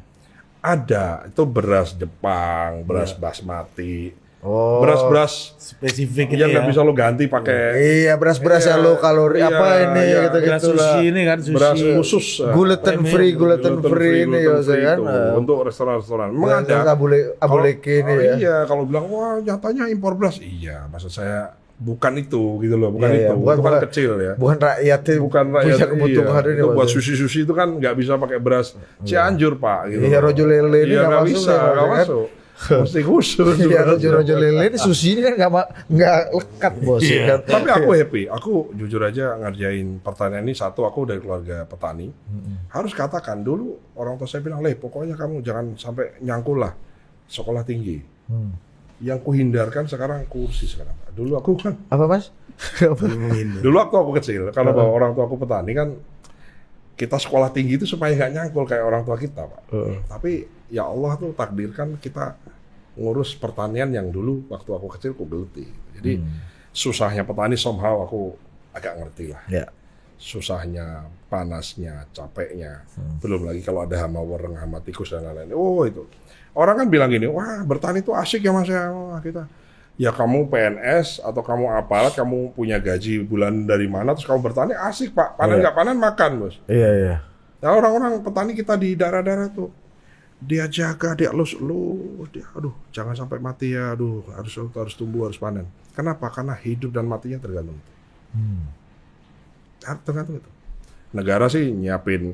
Ada, itu beras Jepang, beras basmati. Beras-beras spesifik yang nggak bisa lo ganti pakai. Iya, beras-beras yang low kalori apa ini gitu-gitu lah. Sushi ini kan sushi. Beras khusus. Gluten free ini ya kan. Untuk restoran-restoran. Memang ada. Abuleke ini ya. Iya, kalau bilang wah nyatanya impor beras. Iya, maksud saya bukan itu gitu loh, bukan itu. Itu kan kecil ya. Bukan rakyat punya kebutuhan ini. Itu buat sushi itu kan nggak bisa pakai beras Cianjur Pak. Gitu. Iya, rojo lele ini nggak bisa, nggak masuk. Mesti khusus. Iya, rojo lele ini sushi ini kan nggak lekat Bos. Tapi aku happy. Aku jujur aja ngerjain pertanian ini. Satu, aku dari keluarga petani. Harus katakan dulu orang tua saya bilang, pokoknya kamu jangan sampai nyangkul lah sekolah tinggi. Yang kuhindarkan sekarang kursi sekarang. Dulu aku kan. Apa Mas? Dulu waktu aku kecil, karena orang tua aku petani kan, kita sekolah tinggi itu supaya nggak nyangkul kayak orang tua kita Pak. Tapi ya Allah tuh takdirkan kita ngurus pertanian yang dulu waktu aku kecil aku geluti. Jadi susahnya petani somehow aku agak ngerti lah. Susahnya, panasnya, capeknya. Belum lagi kalau ada hama wereng, hama tikus dan lain-lain. Itu. Orang kan bilang gini, wah bertani itu asik ya Mas ya. Wah, kita. Ya kamu PNS atau kamu aparat, kamu punya gaji bulan dari mana, terus kamu bertani asik Pak. Panen nggak panen makan Bos. Iya. Nah orang-orang petani kita di daerah-daerah tuh, dia jaga, dia elus, dia, jangan sampai mati ya, harus tumbuh, harus panen. Kenapa? Karena hidup dan matinya tergantung itu. Tergantung itu. Negara sih nyiapin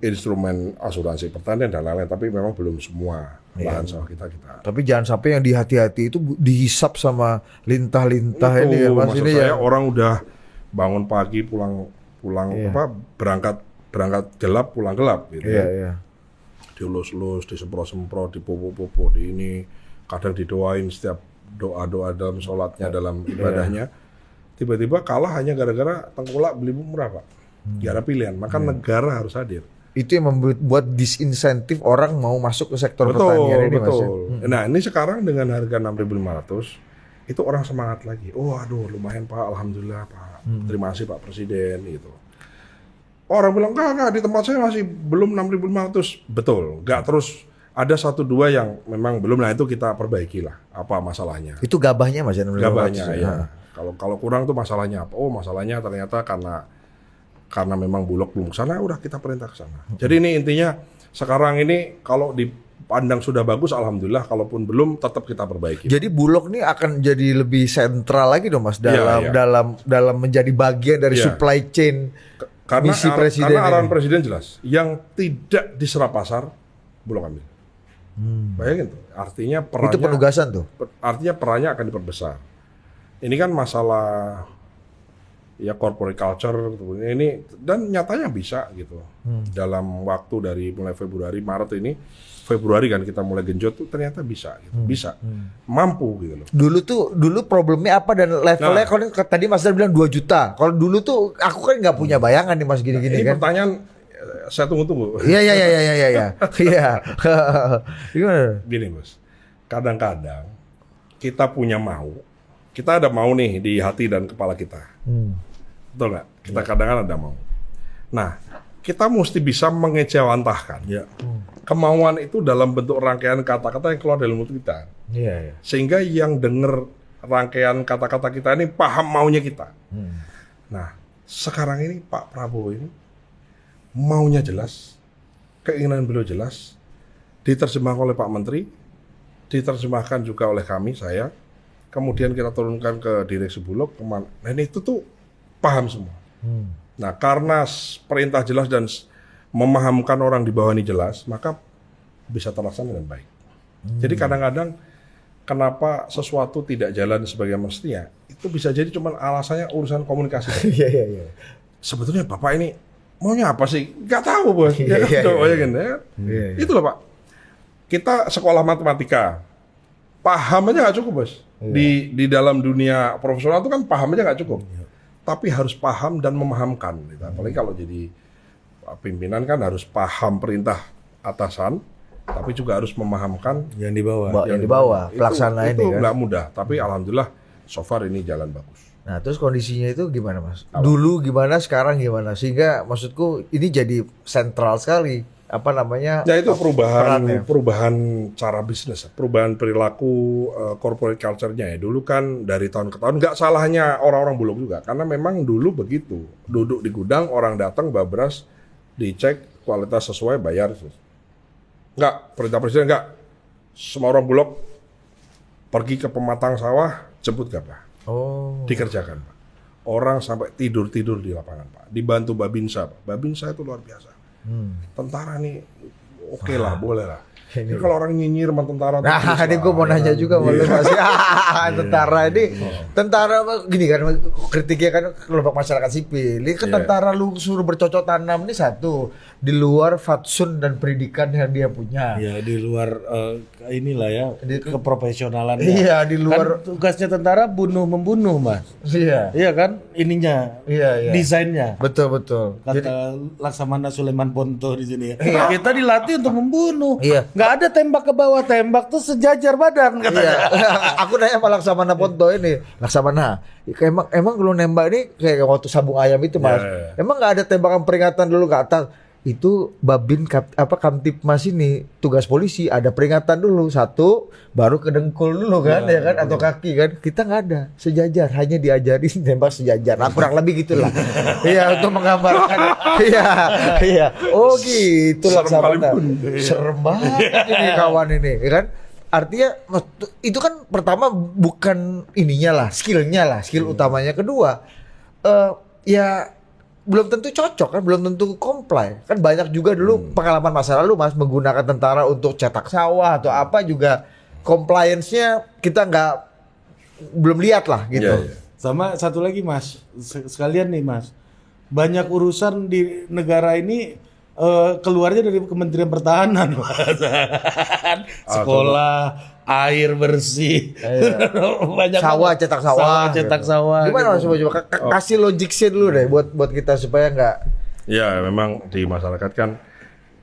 instrumen asuransi pertanian dan lain-lain, tapi memang belum semua lahan sawah kita. Tapi jangan sampai yang dihati-hati itu dihisap sama lintah-lintah ini ya Mas. Maksud saya orang udah bangun pagi pulang berangkat gelap pulang gelap gitu. Iya. Dielus-elus, disemprot-semprot, dipupuk-pupuk, di ini kadang didoain setiap doa-doa dalam sholatnya, dalam ibadahnya. Tiba-tiba kalah hanya gara-gara tengkulak beli murah Pak. Gak ada pilihan, maka negara harus hadir. Itu yang membuat disinsentif orang mau masuk ke sektor pertanian ini Mas. Nah ini sekarang dengan harga 6.500 itu orang semangat lagi. Lumayan Pak, alhamdulillah Pak. Terima kasih Pak Presiden gitu. Orang bilang, enggak, di tempat saya masih belum 6.500. Betul, enggak, terus ada 1-2 yang memang belum, nah itu kita perbaiki lah. Apa masalahnya? Itu gabahnya Mas? Gabahnya, ya. Kalau kurang tuh masalahnya apa? Masalahnya ternyata karena memang Bulog belum kesana, udah kita perintah kesana. Jadi ini intinya, sekarang ini kalau dipandang sudah bagus, alhamdulillah. Kalaupun belum, tetap kita perbaiki. Jadi Bulog nih akan jadi lebih sentral lagi dong Mas, dalam menjadi bagian dari supply chain Misi presiden karena arahan ini. presiden jelas, yang tidak diserap pasar, Bulog ambil. Bayangin tuh, artinya perannya, Itu penugasan tuh. artinya perannya akan diperbesar. Ini kan masalah ya corporate culture ini, dan nyatanya bisa gitu. Dalam waktu dari mulai Februari, Maret ini, Februari kan kita mulai genjot tuh ternyata bisa gitu. Bisa. Mampu gitu loh. Dulu problemnya apa dan levelnya kalau tadi Mas Dan bilang 2 juta. Kalau dulu tuh aku kan nggak punya bayangan nih Mas gini-gini Ini kan. pertanyaan saya tunggu-tunggu. Iya. Iya. Gimana? Gini Bos, kadang-kadang kita punya mau, kita ada mau nih di hati dan kepala kita. Betul nggak? Kita kadang-kadang ada mau. Nah, kita mesti bisa mengejawantahkan. Kemauan itu dalam bentuk rangkaian kata-kata yang keluar dari mulut kita. Iya. Sehingga yang denger rangkaian kata-kata kita ini paham maunya kita. Nah, sekarang ini Pak Prabowo ini maunya jelas, keinginan beliau jelas, diterjemahkan oleh Pak Menteri, diterjemahkan juga oleh kami, saya, kemudian kita turunkan ke Direksi Bulog, kemana. Nah ini itu tuh paham semua. Nah karena perintah jelas dan memahamkan orang di bawah ini jelas, maka bisa terlaksana dengan baik. Jadi kadang-kadang kenapa sesuatu tidak jalan sebagai mestinya, itu bisa jadi cuma alasannya urusan komunikasi. Iya. Sebetulnya Bapak ini maunya apa sih? Gak tahu Bos. Itu loh Pak. Kita sekolah matematika, paham aja nggak cukup Bos. Di dalam dunia profesional itu kan paham aja nggak cukup. Tapi harus paham dan memahamkan. Gitu. Apalagi kalau jadi pimpinan kan harus paham perintah atasan, tapi juga harus memahamkan yang di bawah. Yang di bawah, pelaksana ini itu kan. nggak mudah, tapi alhamdulillah so far ini jalan bagus. Nah, terus kondisinya itu gimana, Mas? Dulu gimana, sekarang gimana? Sehingga maksudku ini jadi sentral sekali apa namanya? Ya itu perannya. perubahan cara bisnis, perubahan perilaku corporate culture-nya ya. Dulu kan dari tahun ke tahun nggak salahnya orang-orang Bulog juga, karena memang dulu begitu. Duduk di gudang, orang datang bawa beras, dicek kualitas sesuai, bayar. Nggak, perintah presiden nggak. Semua orang Bulog pergi ke pematang sawah, jemput gabah. Oh. Dikerjakan Pak. Orang sampai tidur-tidur di lapangan Pak. Dibantu Babinsa Pak. Babinsa itu luar biasa. Tentara nih oke lah, boleh lah. Ini kalau orang nyinyir sama tentara, nah ini gue mau nanya juga sama lu Mas. Tentara ini, tentara gini kan, kritiknya kan kelompok masyarakat sipil. Ini kan tentara lu suruh bercocok tanam ini satu, di luar fatsun dan pendidikan yang dia punya. Ya di luar inilah ya, keprofesionalan. Iya, di luar. Kan tugasnya tentara bunuh membunuh Mas. Iya. Iya kan, ininya, Iya. desainnya. Betul. Kata Laksamana Sulaiman Ponto di sini ya. Kita dilatih untuk membunuh. Iya. Nggak ada tembak ke bawah, tembak tuh sejajar badan katanya. Iya. Aku nanya sama Laksamana Ponto ini, Laksamana, emang lu nembak ini kayak waktu sabung ayam itu Mas. Emang nggak ada tembakan peringatan dulu ke atas? Itu Babin Kamtipmas ini tugas polisi, ada peringatan dulu satu, baru ke dengkul dulu kan, ya kan, atau kaki kan. Kita nggak ada sejajar, hanya diajarin tembak sejajar. Nah, kurang lebih gitulah. Iya, untuk menggambarkan. Iya. Oh gitu Laksamana. Serem banget ini kawan ini, ya kan? Artinya itu kan pertama bukan ininya lah, skill utamanya. Kedua, ya belum tentu cocok kan, belum tentu comply kan. Banyak juga dulu pengalaman masa lalu Mas menggunakan tentara untuk cetak sawah atau apa juga compliance-nya kita belum lihat lah gitu. Iya. Sama satu lagi Mas, sekalian nih Mas, banyak urusan di negara ini keluarnya dari Kementerian Pertahanan Mas. Sekolah, air bersih, banyak Sawah, cetak sawah. cetak sawah. Gimana Mas, coba kasih logiknya dulu deh buat kita supaya nggak. Ya memang di masyarakat kan,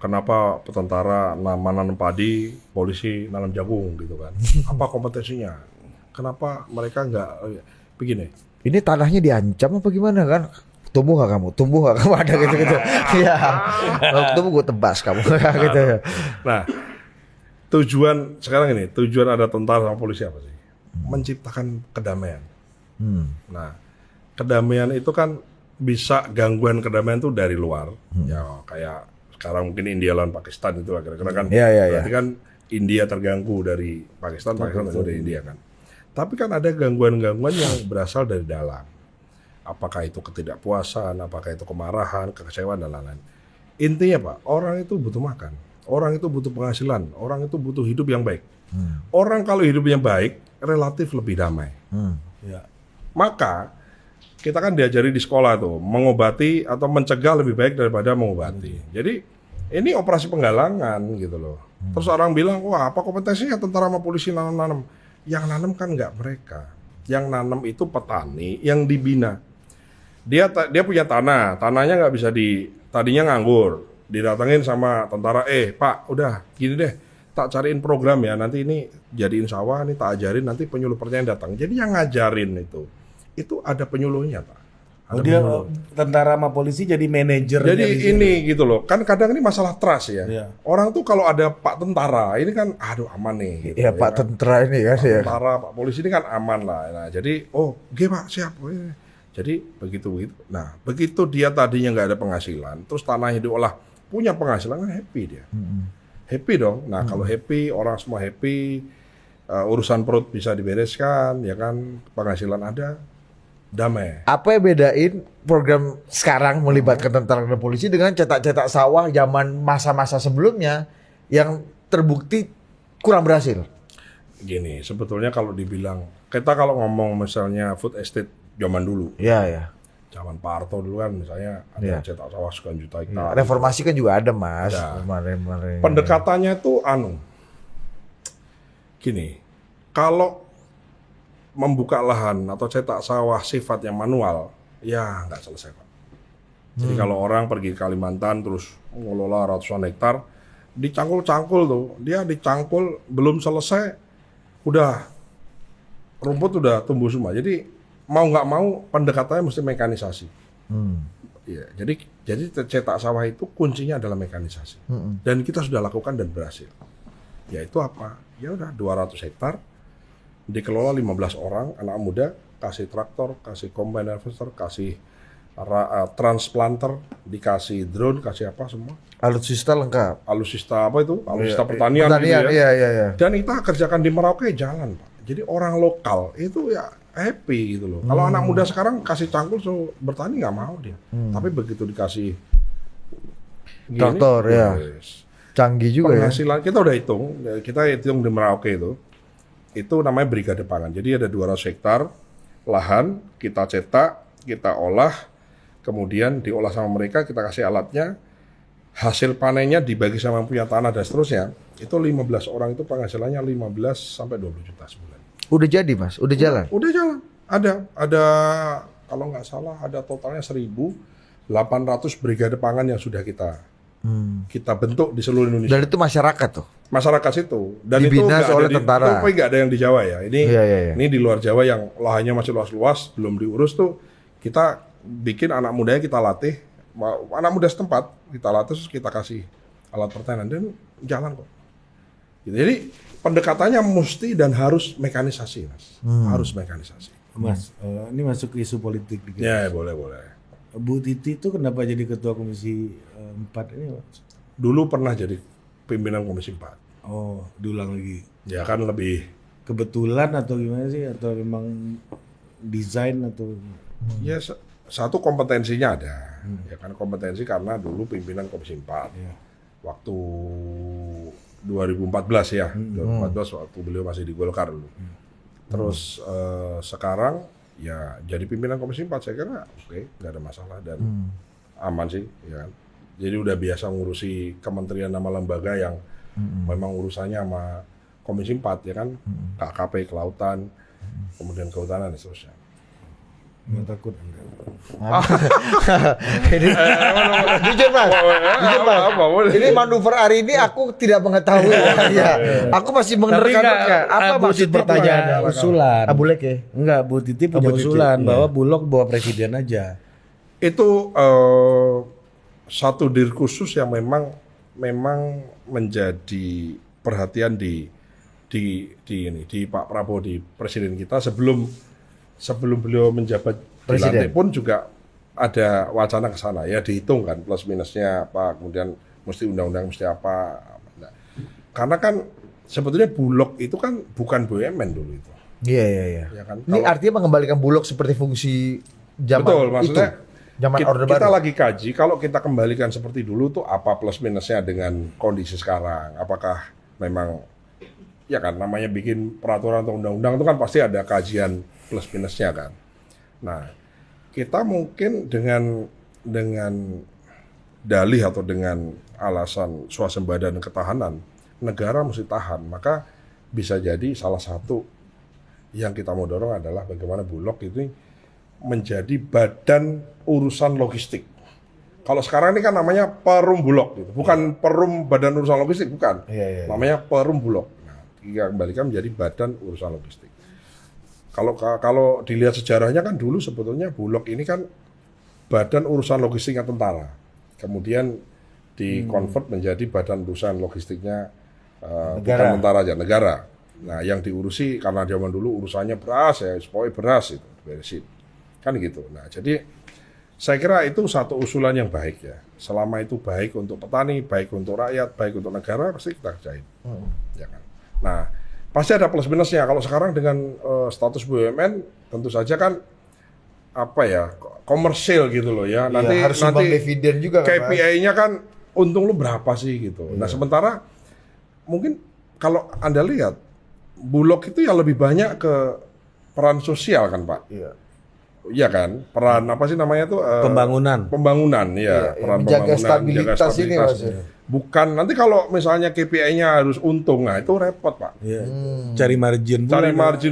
kenapa tentara nanam padi, polisi nanam jagung gitu kan? Apa kompetensinya? Kenapa mereka nggak begini? Ini tanahnya diancam apa gimana kan? Tumbuh gak kamu? Ada gitu-gitu. Iya. Tumbuh gue tebas kamu gitu. Nah, tujuan sekarang ini, tujuan ada tentara sama polisi apa sih? Menciptakan kedamaian. Nah, kedamaian itu kan bisa, gangguan kedamaian itu dari luar. Ya kayak sekarang mungkin India lawan Pakistan itu kira-kira kan. Berarti kan India terganggu dari Pakistan terganggu dari India kan. Tapi kan ada gangguan-gangguan yang berasal dari dalam. Apakah itu ketidakpuasan, apakah itu kemarahan, kekecewaan dan lain-lain. Intinya Pak, orang itu butuh makan, orang itu butuh penghasilan, orang itu butuh hidup yang baik. Orang kalau hidupnya baik, relatif lebih damai. Ya. Maka kita kan diajari di sekolah tuh mengobati atau mencegah lebih baik daripada mengobati. Jadi ini operasi penggalangan gitu loh. Terus orang bilang, wah apa kompetensinya tentara sama polisi nanam-nanam? Yang nanam kan nggak mereka. Yang nanam itu petani yang dibina. Dia punya tanahnya nggak bisa tadinya nganggur, didatengin sama tentara, Pak, udah gini deh, tak cariin program ya, nanti ini jadiin sawah, nih tak ajarin, nanti penyuluh pertanian datang. Jadi yang ngajarin itu ada penyuluhnya Pak. Oh, dia tentara sama polisi jadi manajer. Jadi ini gitu loh, kan kadang ini masalah trust ya. Iya. Orang tuh kalau ada Pak Tentara, ini kan aduh aman nih. Gitu, Ya Pak kan? Tentara ini kan Pak ya. Tentara, Pak Polisi ini kan aman lah. Nah, jadi Pak siap. Jadi begitu. Nah, begitu dia tadinya nggak ada penghasilan, terus tanahnya diolah punya penghasilan, kan happy dia. Happy dong. Nah, kalau happy, orang semua happy, urusan perut bisa dibereskan, ya kan, penghasilan ada, damai. Apa yang bedain program sekarang melibatkan tentara dan polisi dengan cetak-cetak sawah zaman masa-masa sebelumnya yang terbukti kurang berhasil? Gini, sebetulnya kalau dibilang, kita kalau ngomong misalnya food estate zaman dulu, Iya. zaman Pak Harto dulu kan misalnya ada Iya. cetak sawah sekian juta hektar. Reformasi kan juga ada Mas. Ada. Kemarin. Pendekatannya tuh gini, kalau membuka lahan atau cetak sawah sifat yang manual, ya nggak selesai Pak. Jadi kalau orang pergi ke Kalimantan terus mengelola ratusan hektar, dicangkul-cangkul tuh, dia dicangkul belum selesai, udah rumput udah tumbuh semua. Jadi mau nggak mau pendekatannya mesti mekanisasi. Ya, jadi cetak sawah itu kuncinya adalah mekanisasi. Dan kita sudah lakukan dan berhasil. Yaitu apa? Ya udah 200 hektar dikelola 15 orang anak muda, kasih traktor, kasih combine harvester, kasih transplanter, dikasih drone, kasih apa semua. Alutsista lengkap. Alutsista apa itu? Alutsista pertanian gitu ya. Iya. Dan kita kerjakan di Merauke jalan, Pak. Jadi orang lokal itu ya happy gitu loh. Kalau anak muda sekarang kasih cangkul so bertani nggak mau dia. Tapi begitu dikasih gini, Traktor ya. yes. Canggih juga ya. Penghasilan kita udah hitung di Merauke itu namanya brigade pangan. Jadi ada 200 hektar lahan, kita cetak, kita olah, kemudian diolah sama mereka, kita kasih alatnya, hasil panennya dibagi sama yang punya tanah dan seterusnya. Itu 15 orang itu penghasilannya 15 sampai 20 juta sebulan. Udah jadi Mas, udah jalan. Udah jalan. Ada kalau nggak salah ada totalnya 1.800 brigade pangan yang sudah kita bentuk di seluruh Indonesia. Dan itu masyarakat tuh. Masyarakat situ. Dan Dibina itu oleh tentara. Itu nggak ada yang di Jawa ya. Ini Iya. ini di luar Jawa yang lahannya masih luas-luas, belum diurus tuh. Kita bikin anak mudanya kita latih, anak muda setempat kita latih terus kita kasih alat pertanian dan jalan kok. Jadi pendekatannya mesti dan harus mekanisasi, Mas. Harus mekanisasi. Mas, ini masuk ke isu politik dikit. Ya, boleh. Bu Titi itu kenapa jadi ketua komisi 4 ini, Mas? Dulu pernah jadi pimpinan Komisi 4. Oh, diulang lagi. Ya kan lebih Kebetulan atau gimana sih? Atau memang desain atau? ya satu kompetensinya ada. Ya kan kompetensi karena dulu pimpinan Komisi 4. Ya. Waktu 2014 ya. 2014 waktu beliau masih di Golkar dulu. Terus sekarang ya jadi pimpinan Komisi 4 saya kira oke, nggak ada masalah dan aman sih ya kan. Jadi udah biasa ngurusi kementerian sama lembaga yang memang urusannya sama Komisi 4 ya kan. KKP Kelautan, kemudian Kehutanan dan seterusnya. Nggak takut enggak? Ini jujur Mas. Ini manuver hari ini aku tidak mengetahui. Ya. Aku masih menerka-nerka. Apa maksud pertanyaannya? Usulan. Abulek ya? Enggak, Bu Titi punya Bu Titi, usulan iya. bahwa Bulog bawa presiden aja. Itu satu dir khusus yang memang menjadi perhatian di Pak Prabowo, di presiden kita sebelum beliau menjabat dilantik pun juga ada wacana ke sana ya, dihitung kan plus minusnya apa, kemudian mesti undang-undang mesti apa. Nah, karena kan sebetulnya Bulog itu kan bukan BUMN dulu itu. Iya. Ya kan? Ini artinya mengembalikan Bulog seperti fungsi zaman Betul, maksudnya zaman Orde kita Baru. lagi kaji, kalau kita kembalikan seperti dulu tuh apa plus minusnya dengan kondisi sekarang. Apakah memang, ya kan namanya bikin peraturan atau undang-undang itu kan pasti ada kajian plus minusnya kan. Nah, kita mungkin dengan dalih atau dengan alasan swasembada dan ketahanan, negara mesti tahan. Maka bisa jadi salah satu yang kita mau dorong adalah bagaimana Bulog itu menjadi badan urusan logistik. Kalau sekarang ini kan namanya Perum Bulog, gitu. Bukan Perum Badan Urusan Logistik, bukan. Namanya Perum Bulog. Nah, kita kembalikan menjadi badan urusan logistik. Kalau dilihat sejarahnya kan dulu sebetulnya Bulog ini kan badan urusan logistiknya tentara. Kemudian dikonvert menjadi badan urusan logistiknya bukan tentara aja, negara. Nah, yang diurusi karena zaman dulu urusannya beras ya, pokoknya beras itu beresin. Kan gitu. Nah, jadi saya kira itu satu usulan yang baik ya. Selama itu baik untuk petani, baik untuk rakyat, baik untuk negara, pasti kita kerjain. Ya kan? Nah, pasti ada plus minusnya. Kalau sekarang dengan status BUMN, tentu saja kan apa ya, komersil gitu loh ya. Nanti harus sumbang dividen juga kan, KPI-nya kan untung lu berapa sih gitu. Nah, sementara mungkin kalau Anda lihat Bulog itu ya lebih banyak ke peran sosial kan, Pak. Iya kan, peran apa sih namanya tuh? Pembangunan, ya. Peran menjaga pembangunan, stabilitas ini, Mas. Bukan nanti kalau misalnya KPI-nya harus untung, nah itu repot, Pak. Cari margin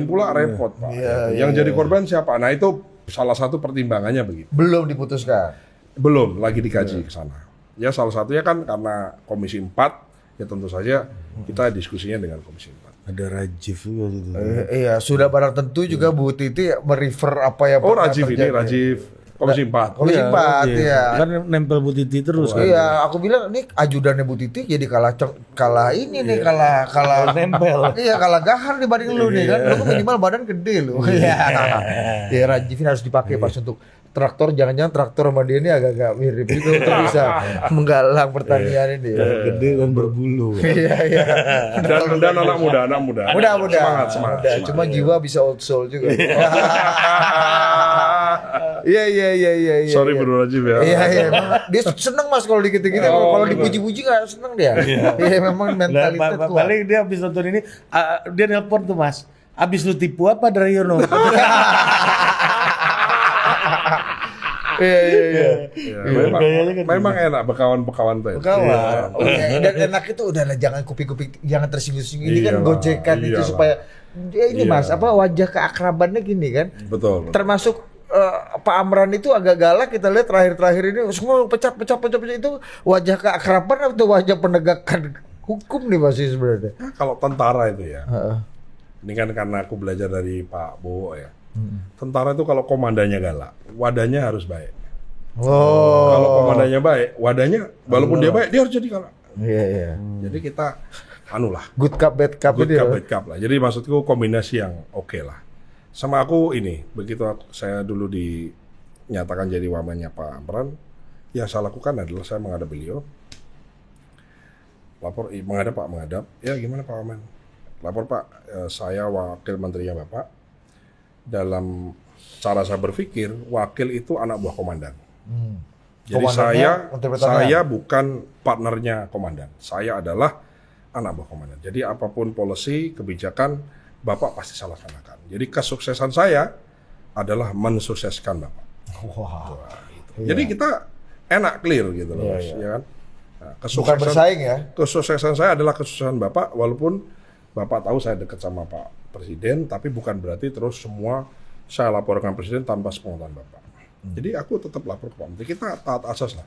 pula repot, Pak. Yang jadi korban siapa? Nah itu salah satu pertimbangannya begitu. Belum diputuskan. Belum, lagi dikaji ke sana. Ya salah satunya kan karena Komisi 4, ya tentu saja kita diskusinya dengan Komisi 4. Ada Rajif juga gitu. Iya, sudah barang tentu juga Bu Titi merefer apa yang pernah Rajif terjadi. ini, Rajif Komisi 4. Komisi 4, ya. Kan nempel Bu Titi terus kan. Iya, aku bilang ini ajudannya Bu Titi jadi kalah ini nih, kalah nempel. Iya, kalah gahar dibanding lu nih kan. Lu tuh minimal badan gede lu. Iya. Ya Rajif ini harus dipakai pas untuk traktor, jangan-jangan traktor sama dia ini agak-agak mirip gitu untuk bisa menggalang pertanian ini. Gede dan berbulu. Iya. Dan anak muda. Mudah. Semangat. Cuma jiwa bisa old soul juga. Iya. Sorry Bro Rajif ya. Iya. Dia seneng Mas kalau dikit-dikit. Kalau dipuji-puji nggak seneng dia. Iya memang mentalitas kuat. Paling dia habis nonton ini, dia nelpon tuh Mas. Abis lu tipu apa Daryono? Iya. Memang enak bekawan-bekawan tuh. Kawan. Dan enak itu udahlah jangan kuping-kuping, jangan tersinggung-singgung. Ini kan gojekan itu supaya ini Mas, apa wajah keakrabannya gini kan. Betul. Termasuk Pak Amran itu agak galak, kita lihat terakhir ini semua pecah itu wajah keakraban atau wajah penegakan hukum nih Mas sebenarnya. Kalau tentara itu ya. Ini kan karena aku belajar dari Pak Bowo ya. Tentara itu kalau komandannya galak, wadahnya harus baik. Kalau komandannya baik, wadahnya walaupun dia baik, dia harus jadi galak. Iya. Jadi kita lah. Good cup, bad cup lah. Jadi maksudku kombinasi yang oke lah. Sama aku ini, begitu saya dulu dinyatakan jadi wamennya Pak Amran, yang saya lakukan adalah saya menghadap beliau. Menghadap. Ya gimana Pak Wamen? Lapor Pak, saya wakil menterinya Bapak. Dalam cara saya berpikir, wakil itu anak buah komandan. Jadi saya bukan partnernya komandan. Saya adalah anak buah komandan. Jadi apapun policy, kebijakan, Bapak pasti saya laksanakan. Jadi kesuksesan saya adalah mensukseskan Bapak. Gitu. Jadi kita enak clear gitu loh, Mas, ya kan? Nah, bukan bersaing ya. Kesuksesan saya adalah kesuksesan Bapak, walaupun Bapak tahu saya dekat sama Pak Presiden, tapi bukan berarti terus semua saya laporkan Presiden tanpa sepengetahuan Bapak. Jadi aku tetap lapor ke Pak Menteri. Kita taat asas lah.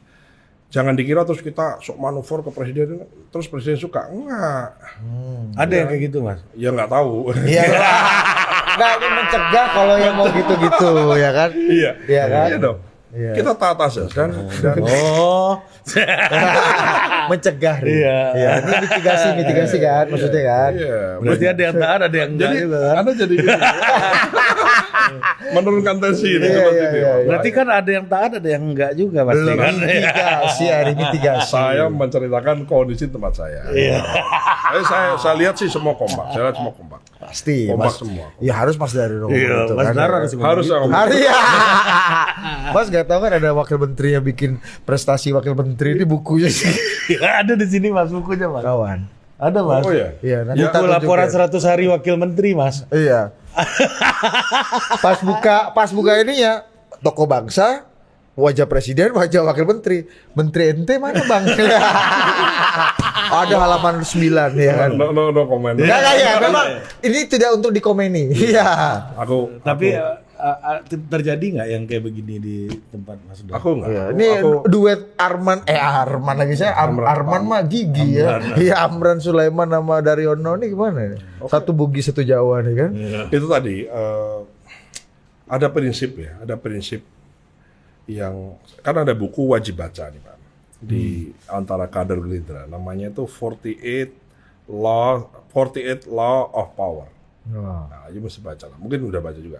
Jangan dikira terus kita sok manuver ke Presiden, terus Presiden suka. Enggak. Ada yang kayak gitu Mas? Ya nggak tahu. Iya. Nggak, ini mencegah kalau yang mau gitu-gitu, ya kan? Iya. Iya kan? Iya dong. Iya. Kita taat asas dan mencegah. Iya. Ini mitigasi kan maksudnya kan? Iya. Berarti ada yang taat, ada yang enggak juga kan? Anda jadi menurunkan tensi ini. Berarti kan ada yang taat, ada yang enggak juga pasti Belum kan? mitigasi. Saya menceritakan kondisi tempat saya. Iya. Saya lihat sih semua kompak. Pasti. Kompak Mas, semua. ya harus Mas Daryono. Iya, Mas Dar harus Harus ngomong. Hari ya. Mas gak tahu kan ada wakil menteri yang bikin prestasi wakil menteri ini bukunya sih. Ya, ada di sini Mas bukunya Mas. Kawan. Ada Mas. Oh ya. Iya, nanti Buku tak laporan tunjukin. 100 hari wakil menteri Mas. Iya. Pas buka ini ya toko bangsa, wajah presiden, wajah wakil menteri. Menteri ente mana bang? Ada halaman 9 ya kan. No comment. Enggak ya, memang ini tidak untuk dikomeni. Iya. Tapi terjadi nggak yang kayak begini di tempat Mas Dar? Aku enggak. Iya, ini duet Arman lagi saya Arman mah gigi ya. Iya, Amran Sulaiman sama Daryono nih gimana nih? Satu Bugis satu Jawa nih kan. Itu tadi ada prinsip ya, ada prinsip yang kan ada buku wajib baca nih Pak di antara kader Gerindra, namanya itu 48 Law of Power. Nah, aja mesti baca lah. Mungkin udah baca juga.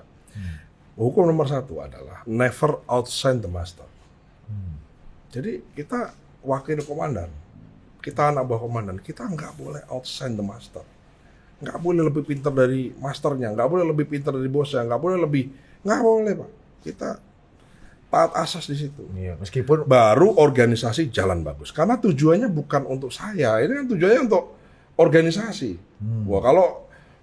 Hukum nomor 1 adalah never outshine the master. Jadi kita wakil komandan, kita anak buah komandan, kita nggak boleh outshine the master. Nggak boleh lebih pintar dari masternya, nggak boleh lebih pintar dari bosnya, nggak boleh Pak. Kita taat asas di situ. Iya, meskipun Baru organisasi jalan bagus. Karena tujuannya bukan untuk saya, ini kan tujuannya untuk organisasi. Wah, kalau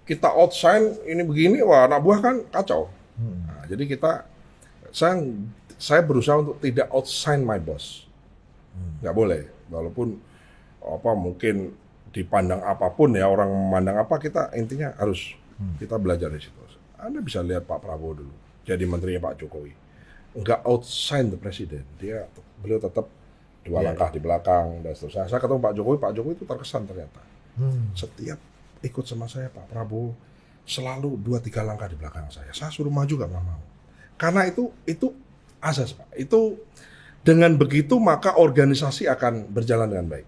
kita outshine ini begini, wah anak buah kan kacau. Nah, jadi saya berusaha untuk tidak outshine my boss. Nggak boleh, walaupun mungkin dipandang apapun ya, orang memandang apa, kita intinya harus kita belajar di situ. Anda bisa lihat Pak Prabowo dulu, jadi menterinya Pak Jokowi. Nggak outshine the president, beliau tetap 2 langkah di belakang dan seterusnya. Saya ketemu Pak Jokowi itu terkesan ternyata. Setiap ikut sama saya Pak Prabowo selalu 2-3 langkah di belakang saya. Saya suruh maju gak mau. Karena itu asas Pak. Itu dengan begitu maka organisasi akan berjalan dengan baik.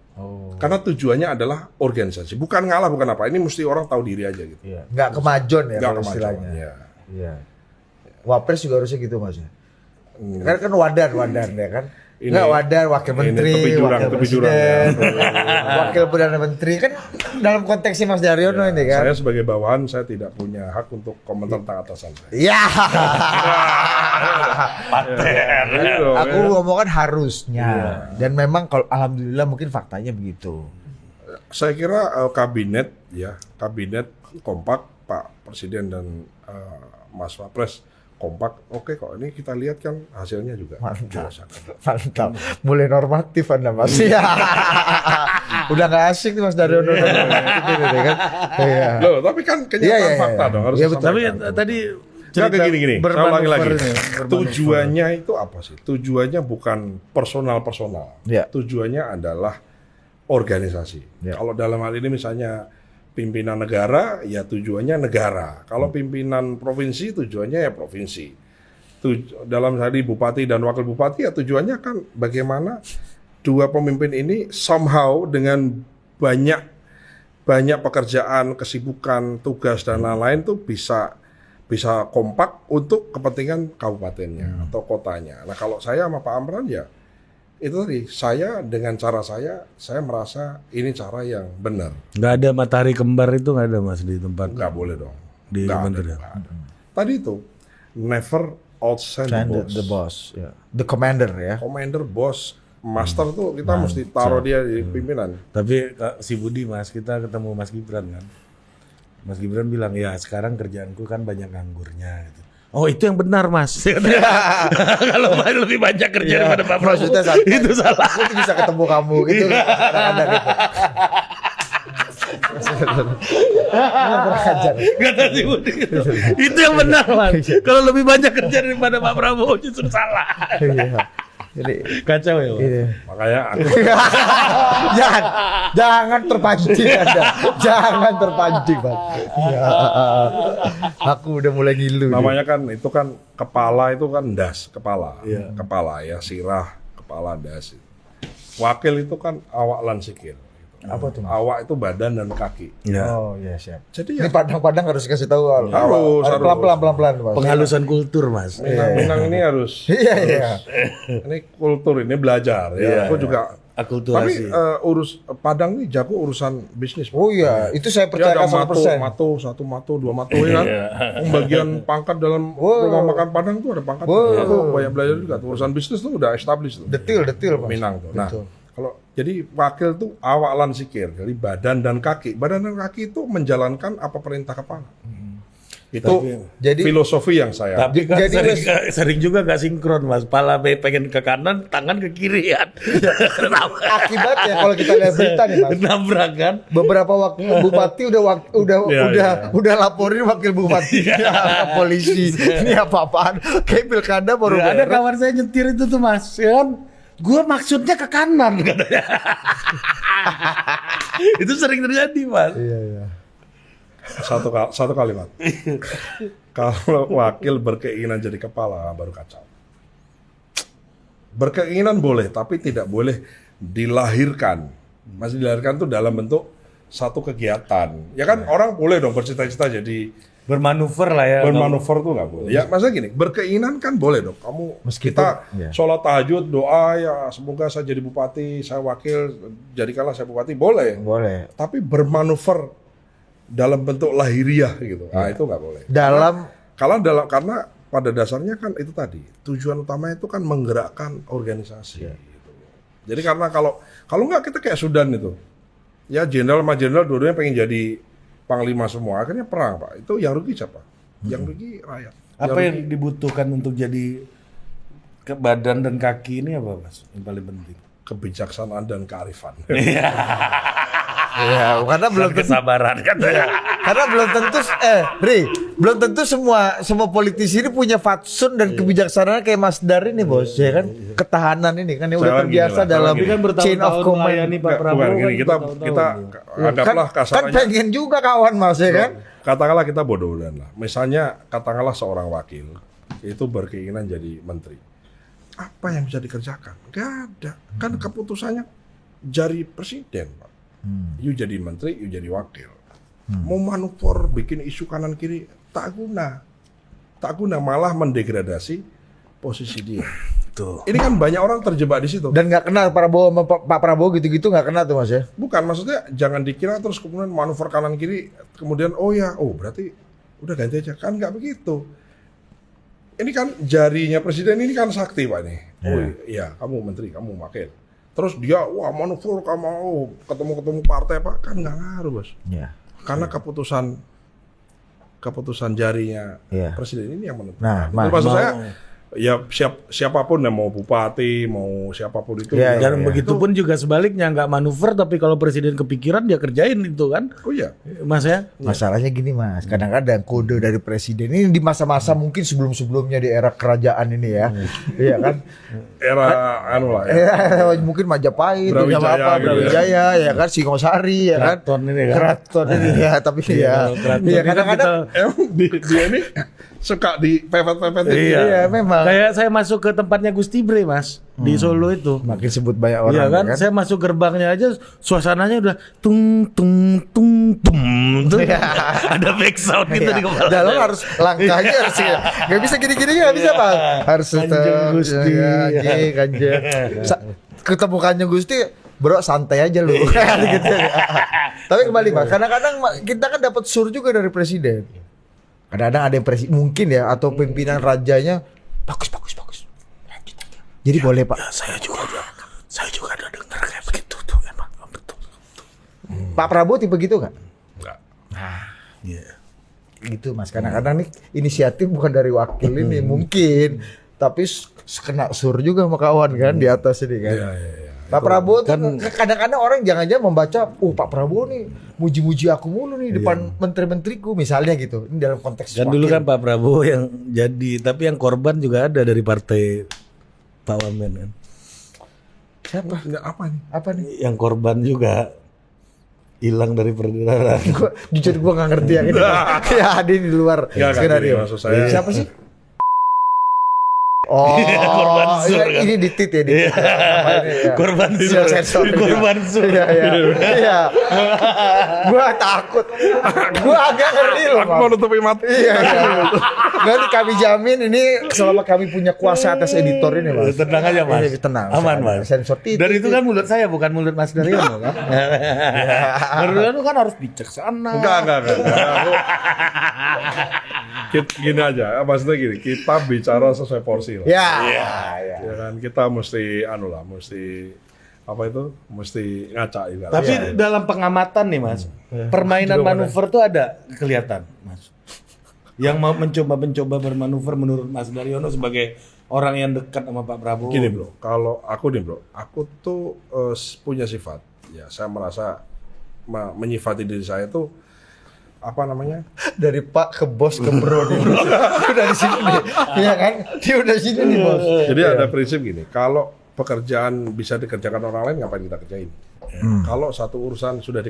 Karena tujuannya adalah organisasi, bukan ngalah, bukan apa. Ini mesti orang tahu diri aja gitu. iya, nggak kemajon ya Nggak kalau kemajuan, istilahnya. ya. Iya. Wapres juga harusnya gitu Mas ya. Kan wadan ya kan. Ini- Nggak wadan wakil ini menteri, tepi jurang, wakil tepi jurang, presiden, ya. wakil perdana menteri kan dalam konteksnya Mas Daryono ini kan. Saya sebagai bawahan, saya tidak punya hak untuk komentar tentang atasan saya. Iya. Gitu, Aku ya. ngomong kan harusnya. Dan memang kalau alhamdulillah mungkin faktanya begitu. Saya kira kabinet kompak, Pak Presiden dan Mas Wapres kompak. Oke kok, ini kita lihat kan hasilnya juga. Mantap. Jelas. Mantap. Mulai normatif Anda Mas. Iya. Udah gak asik nih Mas Daryono. Kan? Iya. Loh, tapi kan kenyataan Iya. fakta dong harus Iya, betul. Tapi disampaikan. tadi Nggak, kayak gini. Saya ulangi lagi. bermanuver. Tujuannya itu apa sih? Tujuannya bukan personal. Iya. Tujuannya adalah organisasi. Iya. Kalau dalam hal ini misalnya pimpinan negara, ya tujuannya negara. Kalau pimpinan provinsi, tujuannya ya provinsi. Dalam hal ini bupati dan wakil bupati, ya tujuannya kan bagaimana dua pemimpin ini somehow dengan banyak pekerjaan, kesibukan, tugas dan lain-lain tuh bisa kompak untuk kepentingan kabupatennya atau kotanya. Nah kalau saya sama Pak Amran ya itu tadi, saya dengan cara saya merasa ini cara yang benar. Nggak ada matahari kembar itu nggak ada Mas di tempat Nggak boleh dong. di Nggak ada, kementerian. nggak ada. Tadi itu never outshine the boss. ya. The commander ya. Commander, boss, master tuh kita mesti taruh dia di pimpinan. Tapi si Budi Mas, kita ketemu Mas Gibran kan. Mas Gibran bilang, ya sekarang kerjaanku kan banyak nganggurnya gitu. Oh itu yang benar Mas. Kalau lebih banyak kerja daripada Pak Prabowo, Maksudnya santai. itu salah. Aku bisa ketemu kamu gitu kan. Kadang-kadang gitu. Kurang ajar. Kata si Budi gitu. Itu yang benar Mas. Kalau lebih banyak kerja daripada Pak Prabowo justru salah. Iya. Jadi Kacau ya Pak. ini. Makanya aku jangan terpancing Anda. Jangan terpancing, Bang. Ya. Aku udah mulai ngilu. namanya kan itu kan kepala itu kan das, kepala ya, sirah, kepala das. Wakil itu kan awak lan sikil. Apa tuh? Awak itu badan dan kaki. Ya. Oh iya siap. Jadi Ini ya padang-padang harus kasih tahu. Harus. Pelan-pelan, Mas. Penghalusan kultur Mas. Minang ini harus Iya. ini kultur, ini belajar ya. Iya, Aku juga akulturasi. Tapi urus Padang nih jago urusan bisnis. Oh iya, itu saya Dia ada percaya 100%. satu mato, dua mato ya kan. Pembagian pangkat dalam rumah makan Padang tuh ada pangkat. Itu banyak belajar juga. Tuh. Urusan bisnis tuh udah established tuh. Detil Mas. Minang tuh. Nah, kalau jadi wakil tuh awak lan sikir, jadi badan dan kaki. Badan dan kaki itu menjalankan apa perintah kepala. Itu jadi filosofi yang saya. Tapi kan Jadi sering juga gak sinkron Mas. Pala pengen ke kanan, tangan ke kiri kan. akibatnya kalau kita lihat berita nih Mas, Nabrak kan. beberapa wakil bupati udah laporin wakil bupati ke polisi. Ini apa-apaan? Kayak pilkada baru Ada beres. kawan saya nyetir itu tuh Mas, ya kan? Gue maksudnya ke kanan katanya. Itu sering terjadi Mas. Iya. Satu kalimat. Kalau wakil berkeinginan jadi kepala baru kacau. Berkeinginan boleh, tapi tidak boleh dilahirkan. Masih dilahirkan tuh dalam bentuk satu kegiatan. Ya kan orang boleh dong bercita-cita jadi Bermanuver lah ya. bermanuver tuh nggak boleh. Ya maksudnya gini, berkeinginan kan boleh dong. Kamu kita sholat tahajud doa ya semoga saya jadi bupati, saya wakil, jadikanlah saya bupati boleh. Boleh. Tapi bermanuver dalam bentuk lahiriah gitu. Nah, itu nggak boleh. Karena pada dasarnya kan itu tadi tujuan utamanya itu kan menggerakkan organisasi. Gitu. Jadi karena kalau nggak kita kayak Sudan itu, ya jenderal sama jenderal dua-duanya pengen jadi panglima semua, akhirnya perang Pak. Itu yang rugi siapa? Yang rugi rakyat. Apa yang dibutuhkan untuk jadi ke badan dan kaki ini apa Mas? Yang paling penting. Kebijaksanaan dan kearifan. Ya, karena belum tentu, Kesabaran katanya. karena belum tentu belum tentu semua politisi ini punya fatsun dan kebijaksanaan kayak Mas Dar ini bos, ya kan? Ketahanan ini kan yang udah terbiasa dalam chain of command. Pak Prabowo. Bukan gini, kita anggaplah Kan kasarnya. pengen juga kawan Mas, ya kan? Katakanlah kita bodoh-bodohan lah. Misalnya katakanlah seorang wakil itu berkeinginan jadi menteri. Apa yang bisa dikerjakan? Gak ada. Kan keputusannya jari presiden, Pak. You jadi menteri, you jadi wakil. Mau manuver, bikin isu kanan kiri, tak guna. Tak guna, malah mendegradasi posisi dia. Tuh. Ini kan banyak orang terjebak di situ. Dan nggak kenal Prabowo sama Pak Prabowo gitu-gitu nggak kenal tuh Mas ya? Bukan, maksudnya jangan dikira terus kemudian manuver kanan kiri, kemudian berarti udah ganti aja. Kan nggak begitu. Ini kan jarinya presiden ini kan sakti Pak nih. Oh iya, kamu menteri, kamu wakil. Terus dia, manuver kamu ketemu partai Pak, kan nggak ngaruh bos. Iya. Karena keputusan jarinya presiden ini yang menentukan. Nah, maksud saya, ya siapapun yang mau bupati, mau siapapun itu. Dan begitu pun juga sebaliknya, nggak manuver tapi kalau presiden kepikiran dia kerjain itu kan. Oh iya. Mas ya. Masalahnya gini Mas, kadang-kadang kode dari presiden ini di masa-masa mungkin sebelum-sebelumnya di era kerajaan ini ya. Iya kan? Era Mungkin Majapahit, Brawijaya, Brawijaya, ya kan, Singosari, ya kan. Keraton ini kan. Keraton ini ya, tapi ya. Iya kadang-kadang dia ini suka di pepet-pepet. iya memang. Kayak saya masuk ke tempatnya Gusti Bre Mas di Solo itu. Makin sebut banyak orang. Iya kan? Saya masuk gerbangnya aja suasananya udah tung tung tung tum. Ada back sound gitu di kepala. Dalam harus langkahnya harus nggak bisa gini-gini nggak bisa Bang. Harus Kanjeng Gusti. Kanjeng. Ketemu Kanjeng Gusti, bro santai aja lu. Gitu. Tapi kembali Bang, kadang-kadang kita kan dapat sur juga dari presiden. Kadang-kadang ada yang mungkin ya atau pimpinan rajanya bagus. Jadi boleh Pak. Ya, saya juga ada dengar kayak begitu tuh emang betul. Pak Prabowo tipe gitu nggak? Enggak. Iya. Gitu Mas. Kadang-kadang nih inisiatif bukan dari wakil ini mungkin, tapi kena sur juga sama kawan kan di atas ini kan. Iya. Pak Prabowo tuh kadang-kadang orang jangan-jangan membaca, Pak Prabowo nih muji-muji aku mulu nih depan menteri-menteriku misalnya gitu. Ini dalam konteks Kan dulu kan Pak Prabowo yang jadi, tapi yang korban juga ada dari partai Pak Wamen kan. Siapa? Enggak Apa nih? Yang korban juga hilang dari peredaran. Jujur gue nggak ngerti yang ini. Ya ada di luar Nggak, skenario. maksud saya. Siapa sih? Oh, Korban sur, kan? ini ditit ya, ditit. Apa ini ya? Korban Iya, sur. sensor. Korban sur. Iya, iya. Iya. Gua takut. Gua agak ngeri loh, Aku mau Bang. nutupi mata. Iya, iya. Nanti kami jamin ini selama kami punya kuasa atas editor ini, Mas. Tenang aja, Mas. Ini tenang. Aman, Mas. Mas. Sensor titit. Dan itu kan mulut saya, bukan mulut Mas Daryono kan. Mas Daryono kan harus bijaksana. Enggak. Gini aja, maksudnya gini, kita bicara sesuai porsi lah. Ya. Ya kan, kita mesti mesti ngaca juga. Tapi Ya. dalam pengamatan nih Mas, permainan manuver tuh ada kelihatan Mas. Yang mau mencoba bermanuver menurut Mas Daryono sebagai orang yang dekat sama Pak Prabowo. Gini bro, kalau aku tuh punya sifat, ya saya merasa menyifati diri saya tuh Dari Pak ke bos ke bro nih. Udah di sini nih. Iya kan? Dia udah di sini nih, Bos. Jadi ada prinsip gini, kalau pekerjaan bisa dikerjakan orang lain, ngapain kita kerjain? Kalau satu urusan sudah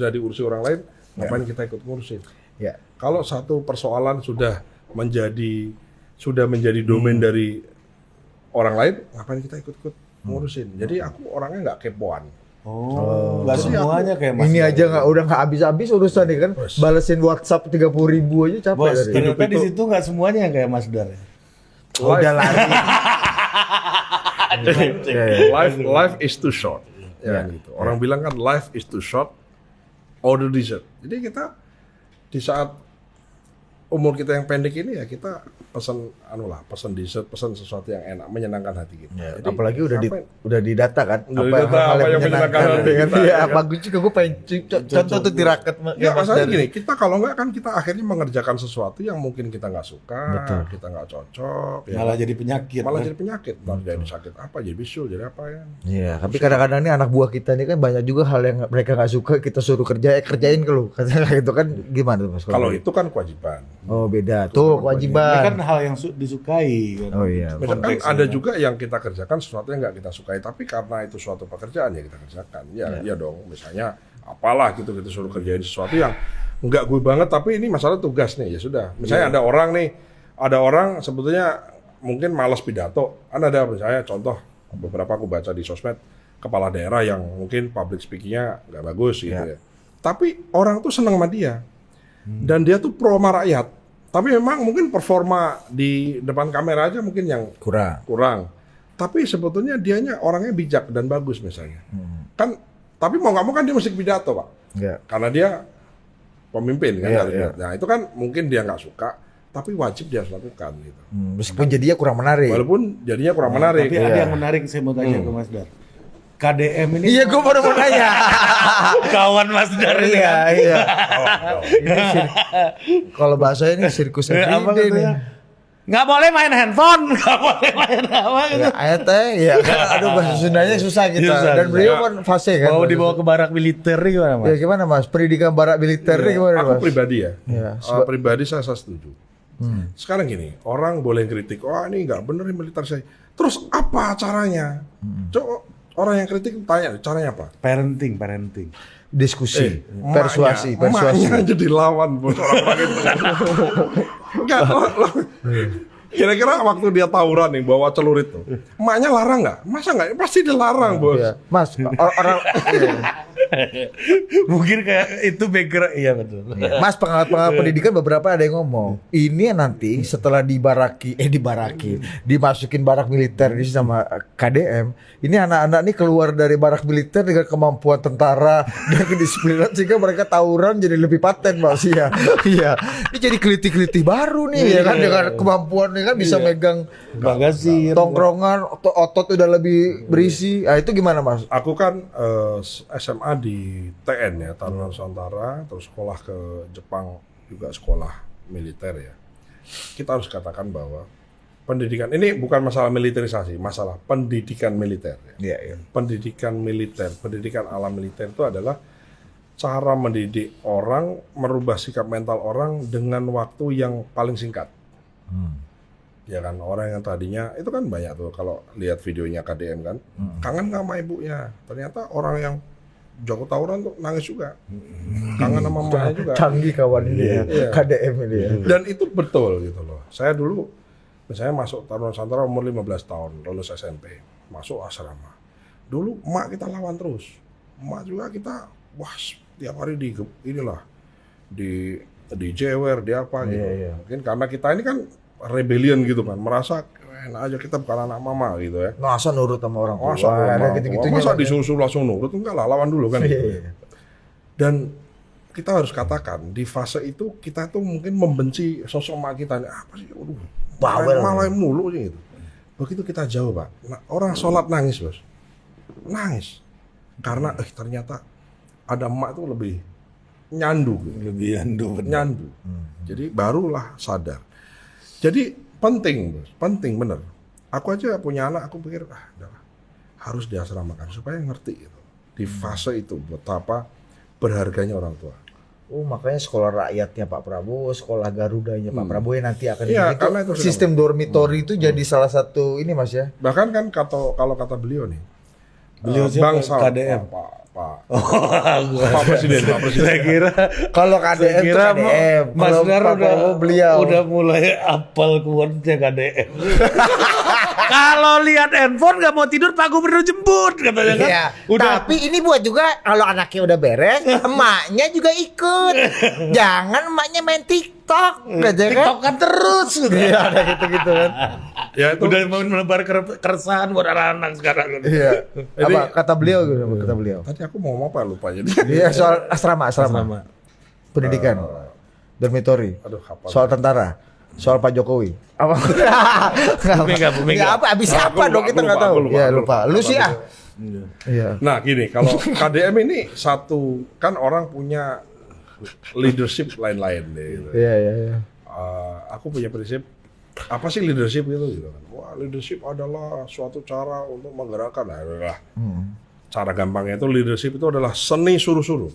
diurusi orang lain, ngapain kita ikut ngurusin? Ya. Kalau satu persoalan sudah menjadi domain dari orang lain, ngapain kita ikut ngurusin? Jadi aku orangnya nggak kepoan. Oh, nggak semuanya kayak Mas. Ini aja udah nggak habis-habis urusan nih kan. Balesin WhatsApp 30.000 aja capek Bos, dari. ternyata di situ nggak semuanya yang kayak Mas Dar. Udah lari. Life is too short. Ya, gitu. Orang bilang kan life is too short, order dessert. Jadi kita di saat umur kita yang pendek ini ya kita pesan dessert, pesan sesuatu yang enak, menyenangkan hati kita. Ya, Jadi, apalagi udah didata kan. Udah didata apa yang menyenangkan hati kita, Iya, ya kan? bagus juga gue pengen contoh tuh tirakat. Ya masalahnya gini, kita kalau nggak kan kita akhirnya mengerjakan sesuatu yang mungkin kita nggak suka, kita nggak cocok, ya. Malah jadi penyakit. Malah kan? jadi penyakit, entah jadi sakit apa, jadi bisul, jadi apa ya. Iya, tapi kadang-kadang nih anak buah kita nih kan banyak juga hal yang mereka nggak suka kita suruh kerjain ke lu. Katanya gitu kan gimana tuh Mas? Kalau itu kan kewajiban. Oh beda, tuh Ini kewajiban. kan hal yang disukai. Kan? Oh iya. Kan ada juga yang kita kerjakan sesuatu yang nggak kita sukai, tapi karena itu suatu pekerjaan ya kita kerjakan. Ya dong, misalnya apalah gitu kita suruh kerjain sesuatu yang nggak gue banget, tapi ini masalah tugas nih, ya sudah. Misalnya ada orang sebetulnya mungkin malas pidato. Kan ada misalnya contoh beberapa aku baca di sosmed kepala daerah yang mungkin public speakingnya nggak bagus gitu ya. Tapi orang tuh seneng sama dia dan dia tuh pro sama rakyat. Tapi memang mungkin performa di depan kamera aja mungkin yang kurang. Tapi sebetulnya dianya orangnya bijak dan bagus misalnya. Kan, tapi mau nggak mau kan dia mesti pidato Pak. Karena dia pemimpin kan. Nah itu kan mungkin dia nggak suka, tapi wajib dia harus lakukan gitu. Meskipun jadinya kurang menarik. Walaupun jadinya kurang menarik. Tapi ada yang menarik saya mau tanya ke Mas Dar. KDM ini Iya, gue baru mau nanya. kawan Mas Dar ini Iya, kan? iya. Kalau bahasa ini sirkus Apa everyday nih. katanya? Nggak boleh main handphone, nggak boleh main apa gitu. Ya, ayatnya, ya. Aduh, bahasa Sundanya susah kita. Susah, Dan beliau susah. kan fase kan. Mau bahasa dibawa ke barak militer nih gimana Mas? Ya gimana Mas? Pendidikan barak militer nih gimana Aku Mas? pribadi ya, Iya, pribadi saya setuju. Sekarang gini, orang boleh kritik, ini nggak bener nih militer saya. Terus apa caranya? Orang yang kritik tanya, caranya apa? Parenting. Diskusi, persuasi. Emaknya jadi lawan bos orang-orang itu. Enggak, kira-kira waktu dia tawuran nih bawa celurit tuh, emaknya larang nggak? Masa nggak? Pasti dilarang bos. Iya. Mas, orang Mungkin kayak itu background, iya betul. Mas pengamat pendidikan beberapa ada yang ngomong ini nanti setelah dimasukin barak militer ini sama KDM, ini anak-anak nih keluar dari barak militer dengan kemampuan tentara dan kedisiplinan sehingga mereka tawuran jadi lebih paten Mas. Iya. Ini jadi keliti-keliti baru nih ya kan, dengan kemampuan nih kan bisa megang Bagasi, tongkrongan, otot udah lebih berisi. Itu gimana Mas? Aku kan SMA di TN ya, Taruna Nusantara, terus sekolah ke Jepang juga sekolah militer ya. Kita harus katakan bahwa pendidikan ini bukan masalah militerisasi, masalah pendidikan militer. Iya. Pendidikan militer, pendidikan ala militer itu adalah cara mendidik orang, merubah sikap mental orang dengan waktu yang paling singkat. Ya kan, orang yang tadinya itu kan banyak tuh kalau lihat videonya KDM kan, kangen nggak sama ibunya. Ternyata orang yang jago tawuran tuh nangis juga, kangen sama mamanya juga. Canggih kawan ini ya, Iya. KDM ini ya. Dan itu betul gitu loh. Saya dulu Misalnya masuk Taruna Nusantara umur 15 tahun, lulus SMP, masuk asrama. Dulu emak kita lawan terus. Emak juga kita, wah tiap hari di jewer, di apa gitu. Mungkin karena kita ini kan rebellion gitu kan, merasa enak aja kita bukan anak mama gitu ya. Masa nurut sama orang tua. Masa disuruh langsung nurut, enggak lah, lawan dulu kan gitu. Dan kita harus katakan di fase itu kita tuh mungkin membenci sosok emak kita. Apa sih? Bawel malah mulu sih gitu. Begitu kita jauh Pak, orang sholat nangis bos, nangis karena ternyata ada emak itu lebih nyandu, nyandu. Jadi barulah sadar. Jadi penting bos, penting bener. Aku aja punya anak, aku pikir harus diasramakan supaya ngerti gitu. Di fase itu betapa berharganya orang tua. Oh makanya sekolah rakyatnya Pak Prabowo, sekolah Garudanya Pak Prabowo yang nanti akan karena itu sistem dormitory itu jadi salah satu ini Mas ya. Bahkan kan kalau kata beliau nih, beliau bangsa KDM. Pak Presiden. Saya kira kalau KDM itu KDM. Mas Dar beliau udah mulai apal kuatnya KDM. Kalau lihat handphone nggak mau tidur, Pak Gubernur jemput katanya kan. Iya. Udah. Tapi ini buat juga kalau anaknya udah beres, emaknya juga ikut. Jangan emaknya main TikTok, TikTok kan terus. Iya ada gitu-gitu kan. Ya itu udah mau menebar keresahan buat anak-anak sekarang. Iya. Apa kata beliau gitu? Kata beliau. Tadi aku mau ngomong apa lupa jadi. Iya soal asrama. Pendidikan. Dormitory. Aduh, apa soal tentara. Soal Pak Jokowi. Apa? Bumega. Apa? Abis apa dong kita nggak tahu. Ya lupa. Lu sih ah. Iya. Nah gini, kalau KDM ini satu kan orang punya leadership lain-lain deh. Gitu. Iya. Aku punya prinsip apa sih leadership gitu kan. Wah leadership adalah suatu cara untuk menggerakkan. Cara gampangnya itu leadership itu adalah seni suruh-suruh.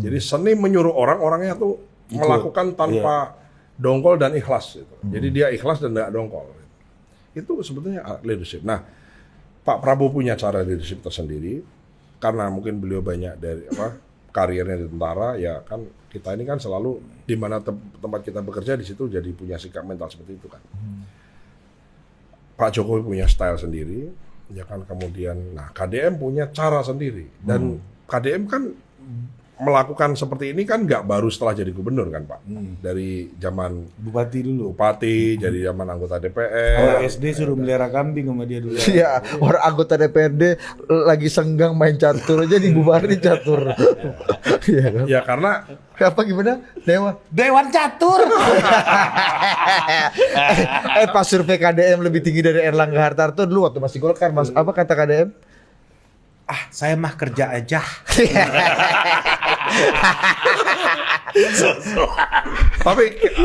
Jadi seni menyuruh orang-orangnya tuh melakukan tanpa dongkol dan ikhlas gitu. Jadi dia ikhlas dan tidak dongkol. Itu sebetulnya leadership. Nah, Pak Prabowo punya cara leadership tersendiri karena mungkin beliau banyak dari karirnya di tentara, ya kan kita ini kan selalu di mana tempat kita bekerja di situ jadi punya sikap mental seperti itu kan. Pak Jokowi punya style sendiri, ya kan kemudian KDM punya cara sendiri dan KDM kan melakukan seperti ini kan nggak baru setelah jadi gubernur kan Pak. Dari zaman Bupati dulu. Jadi zaman anggota DPR. Orang SD suruh melihara kambing sama dia dulu. Iya, orang anggota DPRD lagi senggang main catur aja dibubarin catur. Iya kan? Ya karena apa gimana? Dewan catur. Pas survei KDM lebih tinggi dari Erlangga Hartarto dulu waktu masih Golkar, Mas. Apa kata KDM? Saya mah kerja aja. Tapi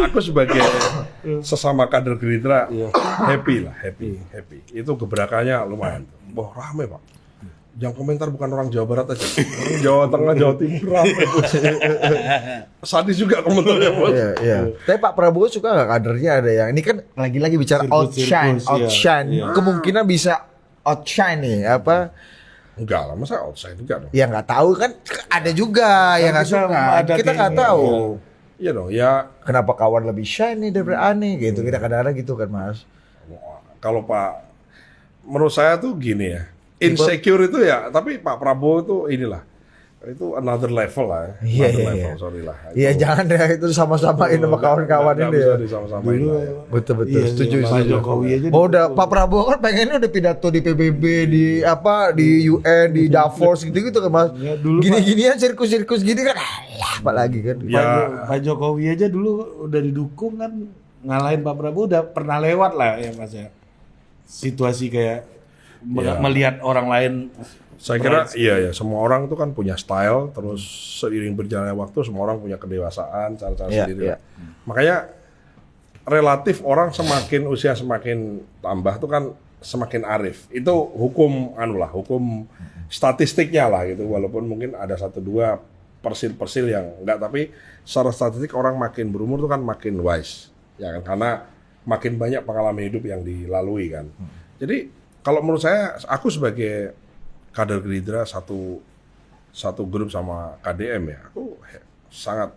aku sebagai sesama kader Gerindra happy. Itu gebrakannya lumayan. Wah rame Pak. Yang komentar bukan orang Jawa Barat aja, orang Jawa Tengah, Jawa Timur rame. Sadis juga komentarnya bos. Iya. Tapi Pak Prabowo suka nggak kadernya ada yang ini kan lagi-lagi bicara outshine. Iya. Kemungkinan bisa outshine nih Enggak lah, masa outside enggak dong? Ya nggak tahu kan ada juga yang nggak suka. Kita nggak tahu. Iya dong, ya. Kenapa kawan lebih shiny daripada aneh gitu? Kita kadang-kadang gitu kan Mas. Kalau menurut saya tuh gini ya, insecure itu ya, tapi Pak Prabowo itu itu another level lah. Iya. Sorry lah. Iya jangan ya itu sama-samain sama kawan-kawan ini ya. Disama-samain Dulu, lah ya. Betul. Setuju. Jokowi aja. Udah Pak Prabowo kan pengennya udah pidato di PBB, di UN, di Davos gitu kan Mas. Ya, dulu Gini-ginian sirkus-sirkus gini kan. Apalagi kan. Ya. Pak Jokowi aja dulu udah didukung kan, ngalahin Pak Prabowo udah pernah lewat lah ya Mas ya. Situasi kayak melihat orang lain. Saya kira iya semua orang itu kan punya style, terus seiring berjalannya waktu semua orang punya kedewasaan, cara-cara sendiri. Makanya relatif orang semakin usia semakin tambah tuh kan semakin arif. Itu hukum hukum statistiknya lah gitu. Walaupun mungkin ada 1-2 persil yang enggak, tapi secara statistik orang makin berumur tuh kan makin wise. Ya kan karena makin banyak pengalaman hidup yang dilalui kan. Jadi kalau menurut saya, aku sebagai kader Gerindra satu grup sama KDM ya, aku sangat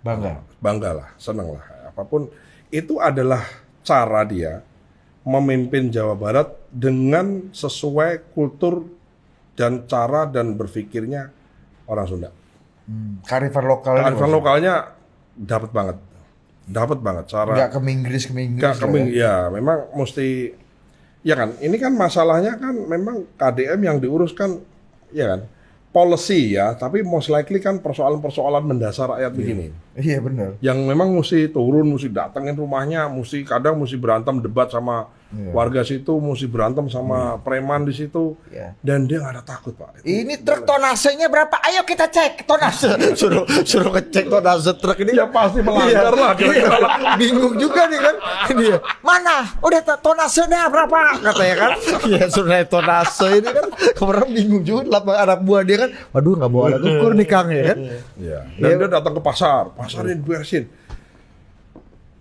bangga lah, seneng lah. Apapun itu adalah cara dia memimpin Jawa Barat dengan sesuai kultur dan cara dan berpikirnya orang Sunda. Kearifan lokal. Kearifan lokalnya dapat banget cara. Nggak ke Inggris. Ya, memang mesti. Ya kan, ini kan masalahnya kan memang KDM yang diuruskan, ya kan, policy ya, tapi most likely kan persoalan-persoalan mendasar rakyat begini. Iya benar. Yang memang mesti turun, mesti datengin rumahnya, kadang mesti berantem debat sama warga situ, mesti berantem sama preman di situ, dan dia nggak ada takut Pak. Ini truk tonasenya berapa? Ayo kita cek tonase. suruh ngecek tonase truk ini. Ya pasti melanggar lah. Bingung juga nih kan. Ini mana? Udah tonasenya berapa? Katanya kan. Iya suruh naik tonase ini kan. Orang bingung juga. Anak buah dia kan. Waduh nggak bawa alat ukur nih Kang ya kan. Iya. Dan dia datang ke pasarnya diberesin.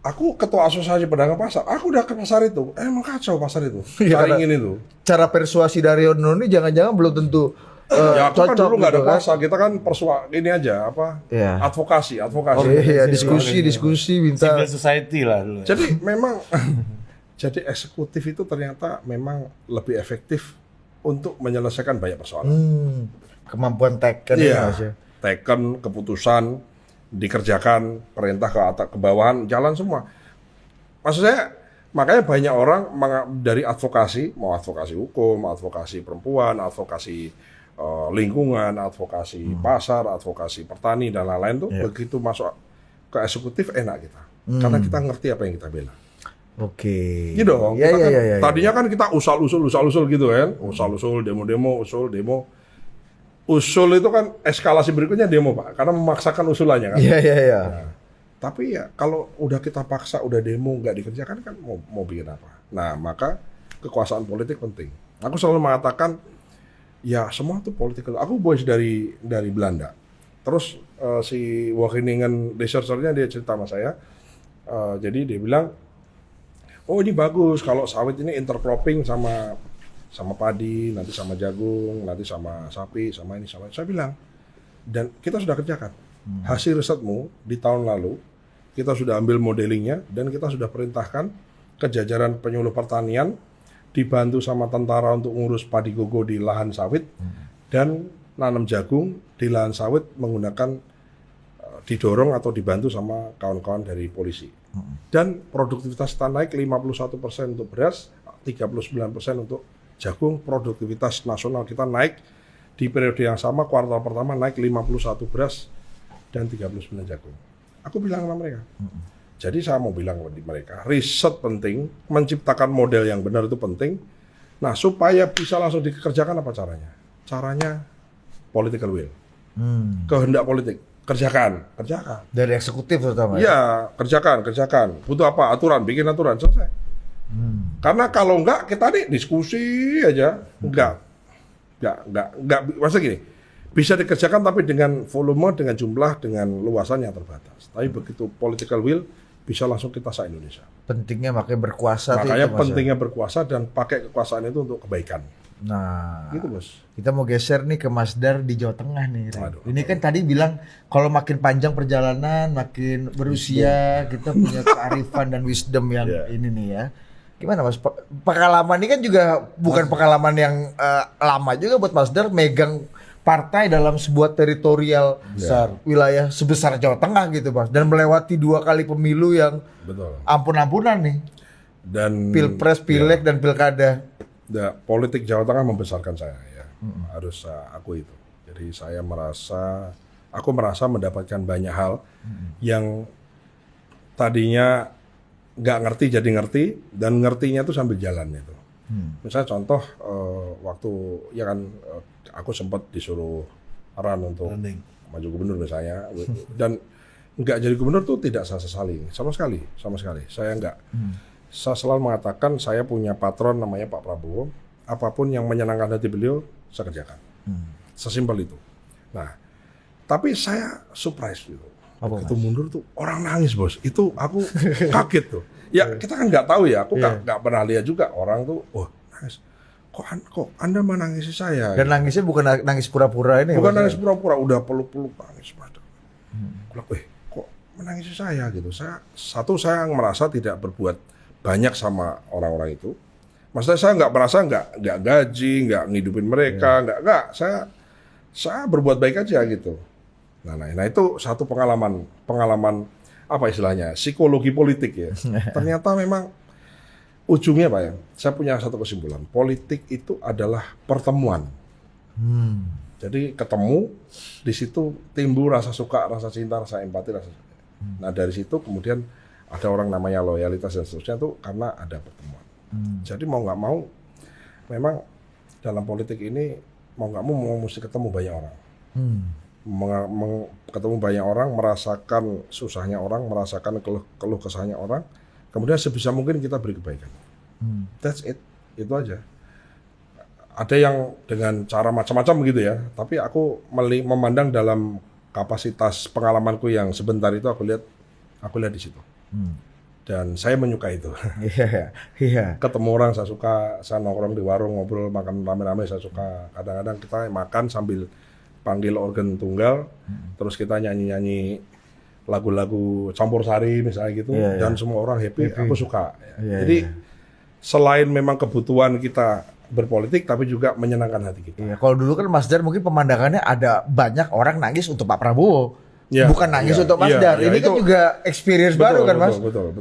Aku ketua asosiasi pedagang pasar, aku udah ke pasar itu, emang kacau pasar itu, saringin itu. Cara persuasi dari Ono ini jangan-jangan belum tentu ya aku kan dulu nggak ada gitu kan. pasar, kita kan ini aja advokasi. Oh iya, diskusi minta. Civil society lah dulu. Jadi memang, jadi eksekutif itu ternyata memang lebih efektif untuk menyelesaikan banyak persoalan. Kemampuan teken ya Mas ya. Teken, keputusan, dikerjakan, perintah ke bawahan, jalan semua. Maksud saya, makanya banyak orang dari advokasi, mau advokasi hukum, advokasi perempuan, advokasi lingkungan, advokasi pasar, advokasi petani, dan lain-lain tuh begitu masuk ke eksekutif enak kita. Karena kita ngerti apa yang kita bela. Oke. Gitu dong. Tadinya kan kita usul-usul gitu kan. Usul-usul, demo-demo, demo. Usul itu kan eskalasi berikutnya demo Pak, karena memaksakan usulannya kan. Iya. Nah, tapi ya kalau udah kita paksa, udah demo nggak dikerjakan kan mau bikin apa? Nah maka kekuasaan politik penting. Aku selalu mengatakan ya semua itu political. Aku boys dari Belanda. Terus si Wageningen researchernya dia cerita sama saya. Jadi dia bilang, oh ini bagus kalau sawit ini intercropping sama padi, nanti sama jagung, nanti sama sapi, sama ini, sama. Saya bilang, dan kita sudah kerjakan. Hasil risetmu di tahun lalu, kita sudah ambil modelingnya, dan kita sudah perintahkan ke jajaran penyuluh pertanian, dibantu sama tentara untuk ngurus padi gogo di lahan sawit, dan nanam jagung di lahan sawit menggunakan, didorong atau dibantu sama kawan-kawan dari polisi. Dan produktivitas kita naik 51% untuk beras, 39% untuk jagung. Produktivitas nasional kita naik di periode yang sama, kuartal pertama naik 51 beras dan 39 jagung. Aku bilang sama mereka. Jadi saya mau bilang kepada mereka, riset penting, menciptakan model yang benar itu penting. Nah, supaya bisa langsung dikerjakan apa caranya? Caranya political will. Kehendak politik. Kerjakan. Dari eksekutif terutama. Iya, kerjakan. Butuh apa? Aturan, bikin aturan, selesai. Karena kalau enggak kita nih diskusi aja, enggak, maksudnya gini, bisa dikerjakan tapi dengan volume, dengan jumlah, dengan luasan yang terbatas. Tapi begitu political will bisa langsung kita se-Indonesia. Pentingnya makanya berkuasa. Makanya pentingnya berkuasa dan pakai kekuasaan itu untuk kebaikan. Nah, gitu Bos. Kita mau geser nih ke Mas Dar di Jawa Tengah nih. Ini kan tadi bilang kalau makin panjang perjalanan, makin berusia, kita punya kearifan dan wisdom yang ini nih ya. Gimana Mas? Pengalaman ini kan juga bukan pengalaman yang lama juga buat Mas Dar megang partai dalam sebuah teritorial besar, wilayah sebesar Jawa Tengah gitu Mas, dan melewati 2 kali pemilu yang ampun-ampunan nih. Dan Pilpres, Pileg dan Pilkada. Politik Jawa Tengah membesarkan saya ya. Harus aku itu. Jadi saya aku merasa mendapatkan banyak hal yang tadinya nggak ngerti jadi ngerti, dan ngertinya tuh sambil jalan itu. Misalnya contoh waktu ya kan aku sempat disuruh untuk maju gubernur misalnya, dan nggak jadi gubernur tuh tidak saya sesali sama sekali. Saya nggak. Saya selalu mengatakan saya punya patron namanya Pak Prabowo. Apapun yang menyenangkan hati beliau saya kerjakan. Sesimpel itu. Nah, tapi saya surprise gitu. Begitu mundur tuh orang nangis Bos. Itu aku kaget tuh. Ya kita kan nggak tahu ya. Aku nggak pernah lihat juga orang tuh. Nangis. Kok Anda menangisi saya? Dan nangisnya bukan nangis pura-pura ini. Bukan nangis pura-pura. Udah peluk-peluk nangis. Kok menangisi saya gitu. Saya merasa tidak berbuat banyak sama orang-orang itu. Maksudnya saya nggak merasa nggak gaji, nggak ngidupin mereka, nggak. Saya berbuat baik aja gitu. Nah itu satu pengalaman apa istilahnya, psikologi politik ya. Ternyata memang ujungnya Pak ya, saya punya satu kesimpulan, politik itu adalah pertemuan. Jadi ketemu, di situ timbul rasa suka, rasa cinta, rasa empati, rasa. Nah dari situ kemudian ada orang namanya loyalitas dan seterusnya itu karena ada pertemuan. Jadi mau nggak mau, memang dalam politik ini mau nggak mau mesti ketemu banyak orang. Ketemu banyak orang, merasakan susahnya orang, merasakan keluh kesahnya orang, kemudian sebisa mungkin kita beri kebaikan. That's it, itu aja. Ada yang dengan cara macam-macam begitu ya, tapi aku memandang dalam kapasitas pengalamanku yang sebentar itu aku lihat di situ. Dan saya menyukai itu. Iya. Ketemu orang saya suka, saya nongkrong di warung ngobrol makan rame-rame saya suka. Kadang-kadang kita makan sambil panggil organ tunggal, terus kita nyanyi-nyanyi lagu-lagu campur sari misalnya gitu, dan semua orang happy. Aku suka. Jadi selain memang kebutuhan kita berpolitik, tapi juga menyenangkan hati kita. Iya, kalau dulu kan Mas Dar mungkin pemandangannya ada banyak orang nangis untuk Pak Prabowo, bukan nangis untuk Mas Dar. Ini kan juga experience baru kan Mas? Betul.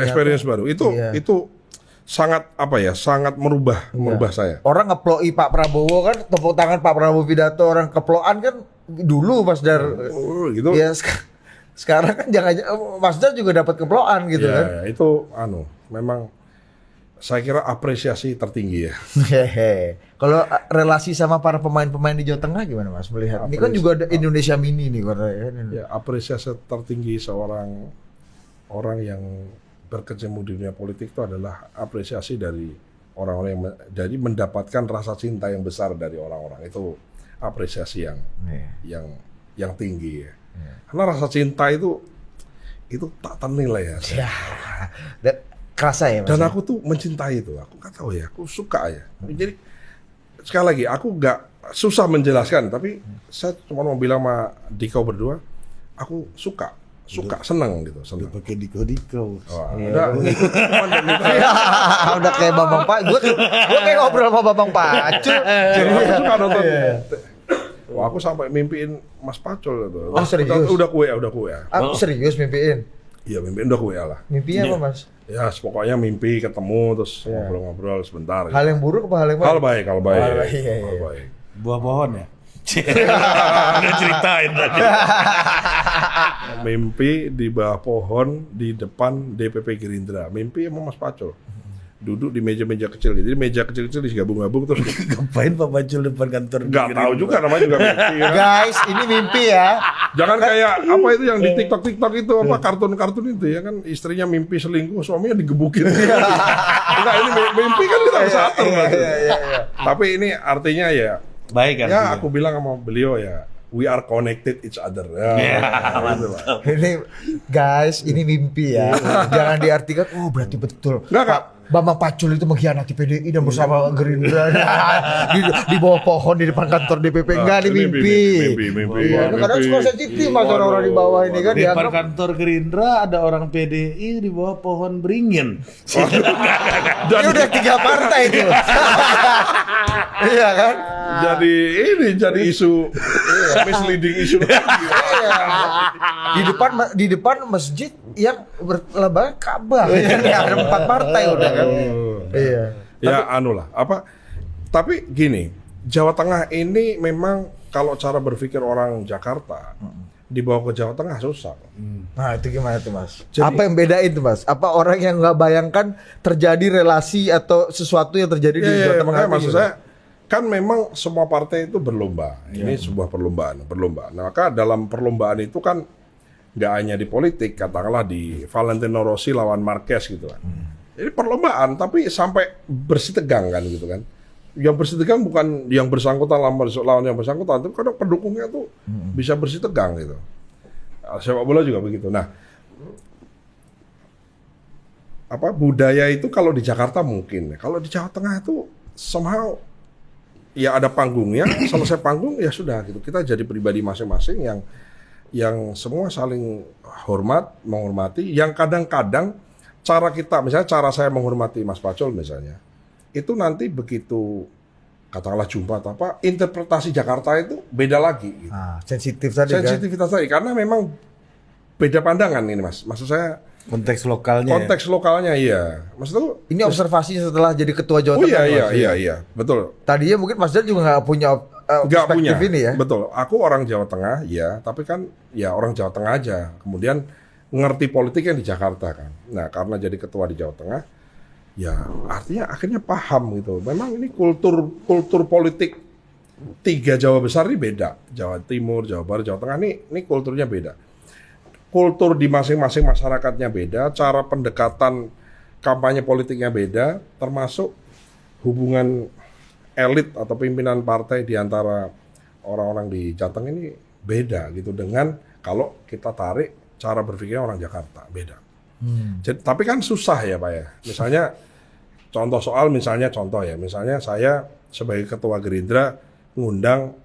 Experience baru. Itu sangat sangat merubah saya. Orang ngeploi Pak Prabowo kan, tepuk tangan Pak Prabowo pidato, orang keploan kan dulu Mas Dar. Gitu. Ya sekarang kan jangan Mas Dar juga dapat keploan gitu kan. Itu memang saya kira apresiasi tertinggi ya. Kalau relasi sama para pemain-pemain di Jawa Tengah gimana Mas melihat? Ini kan juga ada Indonesia Mini nih kan. Ya, apresiasi tertinggi seorang orang yang berkecimpung di dunia politik itu adalah apresiasi dari orang-orang yang dari mendapatkan rasa cinta yang besar dari orang-orang. Itu apresiasi yang tinggi ya. Karena rasa cinta itu tak ternilai ya. Kerasa ya Mas. Dan aku tuh mencintai itu. Aku nggak tahu ya, aku suka ya. Jadi sekali lagi aku nggak susah menjelaskan, tapi saya cuma mau bilang sama Diko berdua, aku suka, senang gitu. Senang. Pakai Diko. Udah kayak Bambang Pak. Gue kayak ngobrol sama Bambang Pacul. Jadi aku suka nonton. Wah, aku sampai mimpiin Mas Pacul itu. Oh, serius? Udah kue ya. Aku serius mimpiin. Iya, mimpiin udah kue lah. Mimpinya apa Mas? Ya, pokoknya mimpi ketemu terus ngobrol-ngobrol sebentar. Hal yang buruk apa hal yang baik? Hal baik. Hal baik. Buah pohon ya? Udah ceritain tadi. Mimpi di bawah pohon di depan DPP Gerindra. Mimpi sama Mas Pacul. Duduk di meja-meja kecil gitu. Jadi meja kecil-kecil digabung-gabung terus. Ngapain Pak Pacul depan kantor? Nggak tahu juga, namanya juga mimpi ya. Guys, ini mimpi ya. Jangan kayak apa itu yang di TikTok itu apa kartun-kartun itu ya kan, istrinya mimpi selingkuh, suaminya digebukin. Enggak, ini mimpi kan kita bisa atur. Tapi ini artinya ya Baik kan? ya aku bilang sama beliau ya, we are connected each other. Gitu lah. Ini guys, ini mimpi ya. Jangan diartikan berarti betul. Enggak. Bambang Pacul itu mengkhianati PDI dan bersama Gerindra di bawah pohon di depan kantor DPP. Enggak, ini mimpi. Iya, kadang suka sensitif mas orang-orang di bawah ini kan. Di depan kantor Gerindra ada orang PDI di bawah pohon beringin. Ini udah 3 partai itu. Iya kan? Jadi isu misleading isu. Di depan masjid yang berlambang Ka'bah. Ada 4 partai udah kan. Iya. Ya tapi gini, Jawa Tengah ini memang kalau cara berpikir orang Jakarta dibawa ke Jawa Tengah susah. Nah itu gimana tuh mas? Apa yang bedain tuh mas? Apa orang yang nggak bayangkan terjadi relasi atau sesuatu yang terjadi di Jawa Tengah? Makanya maksud saya kan memang semua partai itu berlomba. Ini sebuah perlombaan. Nah, maka dalam perlombaan itu kan nggak hanya di politik, katakanlah di Valentino Rossi lawan Marquez gitu kan. Ini perlombaan, tapi sampai bersitegang kan gitu kan. Yang bersitegang bukan yang bersangkutan lawan yang bersangkutan, tapi kadang pendukungnya tuh bisa bersitegang gitu. Sepak bola juga begitu. Nah, budaya itu kalau di Jakarta mungkin, kalau di Jawa Tengah itu somehow ya ada panggungnya, selesai panggung ya sudah gitu. Kita jadi pribadi masing-masing yang semua saling menghormati, yang kadang-kadang cara kita, misalnya cara saya menghormati Mas Pacul misalnya, itu nanti begitu katakanlah jumpa atau apa, interpretasi Jakarta itu beda lagi. Gitu. Sensitif tadi kan. Sensitivitas tadi, karena memang beda pandangan ini Mas. Maksud saya Konteks lokalnya. konteks lokalnya iya. Maksud Ini observasi setelah jadi ketua Jawa oh Tengah. iya, betul. Tadinya mungkin Mas Dan juga nggak punya Nggak perspektif punya, ini ya. betul. Aku orang Jawa Tengah, ya, tapi kan ya orang Jawa Tengah aja. Kemudian ngerti politik yang di Jakarta kan. Nah, karena jadi ketua di Jawa Tengah, ya artinya akhirnya paham gitu. Memang ini kultur politik 3 Jawa besar ini beda. Jawa Timur, Jawa Barat, Jawa Tengah ini kulturnya beda. Kultur di masing-masing masyarakatnya beda, cara pendekatan kampanye politiknya beda, termasuk hubungan elit atau pimpinan partai di antara orang-orang di Jateng ini beda gitu dengan kalau kita tarik cara berpikirnya orang Jakarta beda. Jadi, tapi kan susah ya Pak ya. Misalnya misalnya saya sebagai ketua Gerindra ngundang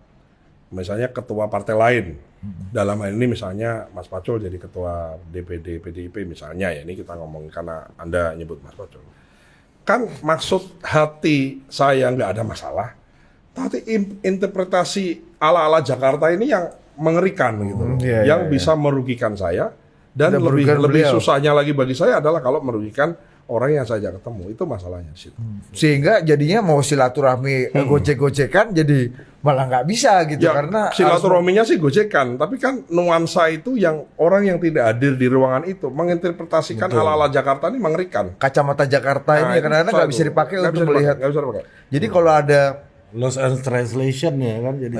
misalnya ketua partai lain. Dalam hal ini misalnya Mas Pacul jadi ketua DPD PDIP misalnya ya, ini kita ngomong karena Anda nyebut Mas Pacul. Kan maksud hati saya nggak ada masalah, tapi interpretasi ala-ala Jakarta ini yang mengerikan gitu, yang bisa merugikan saya dan lebih susahnya lagi bagi saya adalah kalau merugikan orang yang saya ajak ketemu, itu masalahnya sih. Sehingga jadinya mau silaturahmi gojek-gojekan jadi malah nggak bisa gitu ya, karena silaturahminya sih gojekan, tapi kan nuansa itu yang orang yang tidak hadir di ruangan itu menginterpretasikan ala-ala Jakarta ini mengerikan. kacamata Jakarta ini kadang-kadang nggak bisa dipakai untuk melihat. Jadi kalau ada Lost in translation ya kan jadi.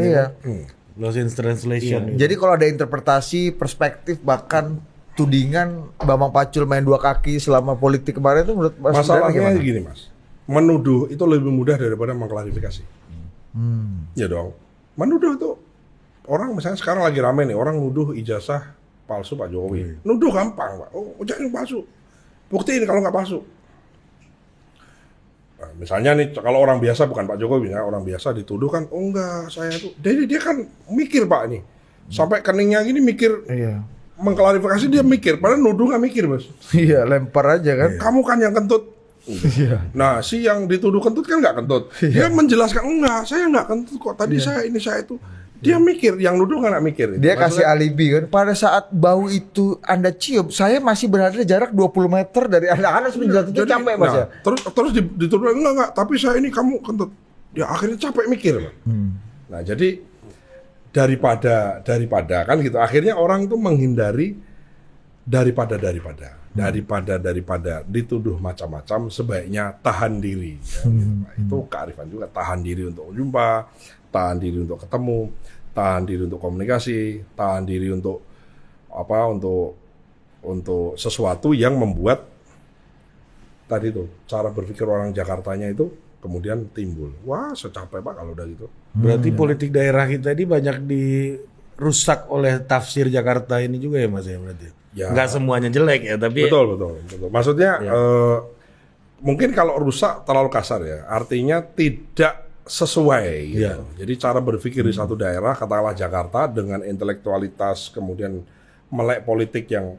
Lost in translation. Jadi kalau ada interpretasi, perspektif, bahkan tudingan Bambang Pacul main 2 kaki selama politik kemarin itu menurut Mas masalahnya gini Mas, menuduh itu lebih mudah daripada mengklarifikasi. Ya dong, menuduh itu orang misalnya sekarang lagi rame nih, orang nuduh ijazah palsu Pak Jokowi. Nuduh gampang Pak, oh ijazah palsu, buktiin kalau nggak palsu. Nah, misalnya nih kalau orang biasa bukan Pak Jokowi, misalnya orang biasa dituduh kan, oh enggak saya tuh, dia kan mikir Pak nih, sampai keningnya gini mikir. Mengklarifikasi dia mikir, padahal nuduh nggak mikir Mas. Iya, lempar aja kan. Kamu kan yang kentut. Nah, si yang dituduh kentut kan nggak kentut. Dia menjelaskan enggak, saya nggak kentut kok. Tadi saya itu. Dia mikir, yang nuduh nggak mikir. Dia kasih alibi kan. Pada saat bau itu Anda cium, saya masih berada jarak 20 meter dari Anda. Anda sudah itu capek Mas ya. Terus dituduh enggak, tapi saya ini kamu kentut. Ya akhirnya capek mikir. Nah, jadi daripada kan gitu, akhirnya orang tuh menghindari daripada dituduh macam-macam, sebaiknya tahan diri ya, gitu. Itu kearifan juga, tahan diri untuk jumpa, tahan diri untuk ketemu, tahan diri untuk komunikasi, tahan diri untuk untuk sesuatu yang membuat tadi tuh cara berpikir orang Jakartanya itu kemudian timbul. Wah, secapek Pak kalau udah gitu. Berarti politik daerah kita ini banyak dirusak oleh tafsir Jakarta ini juga ya Mas ya berarti. Ya. Nggak semuanya jelek ya, tapi betul. Maksudnya mungkin kalau rusak terlalu kasar ya. Artinya tidak sesuai gitu. Jadi cara berpikir di satu daerah, katakanlah Jakarta dengan intelektualitas kemudian melek politik yang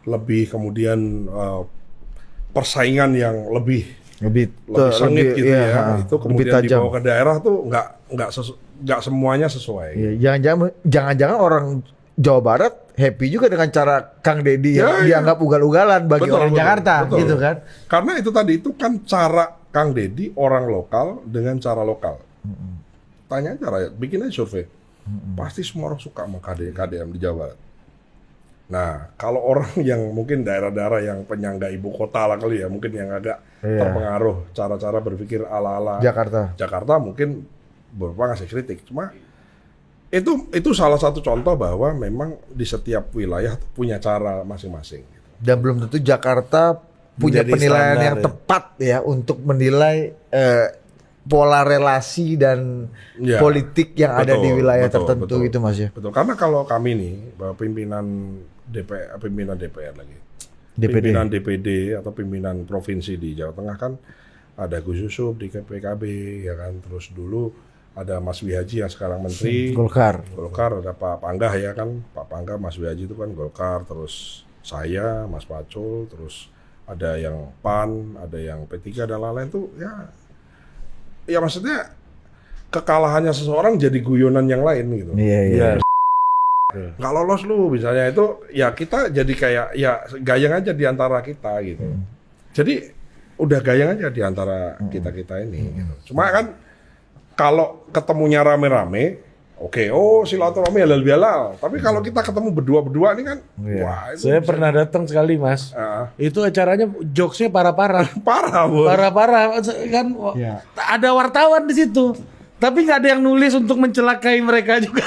lebih kemudian persaingan yang lebih sengit gitu ya, itu kemudian dibawa ke daerah tuh nggak semuanya sesuai. Jangan-jangan orang Jawa Barat happy juga dengan cara Kang Deddy yang dianggap ugal-ugalan bagi orang Jakarta, gitu kan? Karena itu tadi itu kan cara Kang Deddy orang lokal dengan cara lokal. Tanya aja rakyat, bikin aja survei, pasti semua orang suka sama KDM di Jawa Barat. Nah, kalau orang yang mungkin daerah-daerah yang penyangga ibu kota lah kali ya, mungkin yang agak terpengaruh cara-cara berpikir ala-ala Jakarta mungkin beberapa ngasih kritik. Cuma itu salah satu contoh bahwa memang di setiap wilayah punya cara masing-masing. Dan belum tentu Jakarta punya penilaian yang tepat ya untuk menilai pola relasi dan politik yang ada di wilayah tertentu gitu Mas ya. Betul, karena kalau kami nih pimpinan DPR lagi, pimpinan DPD atau pimpinan provinsi di Jawa Tengah kan ada Gus Yusuf di PKB ya kan, terus dulu ada Mas Wihaji yang sekarang menteri Golkar, ada Pak Panggah ya kan, Pak Panggah, Mas Wihaji itu kan Golkar, terus saya Mas Pacul, terus ada yang PAN, ada yang P3 dan lain-lain tuh ya maksudnya kekalahannya seseorang jadi guyonan yang lain gitu. Iya. Nggak lolos lu misalnya itu ya kita jadi kayak ya gayang aja di antara kita gitu. Jadi udah gayang aja di antara kita ini gitu. Cuma kan kalau ketemunya rame-rame, oke, silaturahmi halal bihalal. Tapi kalau kita ketemu berdua ini kan wah itu Saya pernah datang sekali, Mas. Itu acaranya jokesnya parah-parah. parah, Bos. Parah-parah kan ada wartawan di situ. Tapi nggak ada yang nulis untuk mencelakai mereka juga.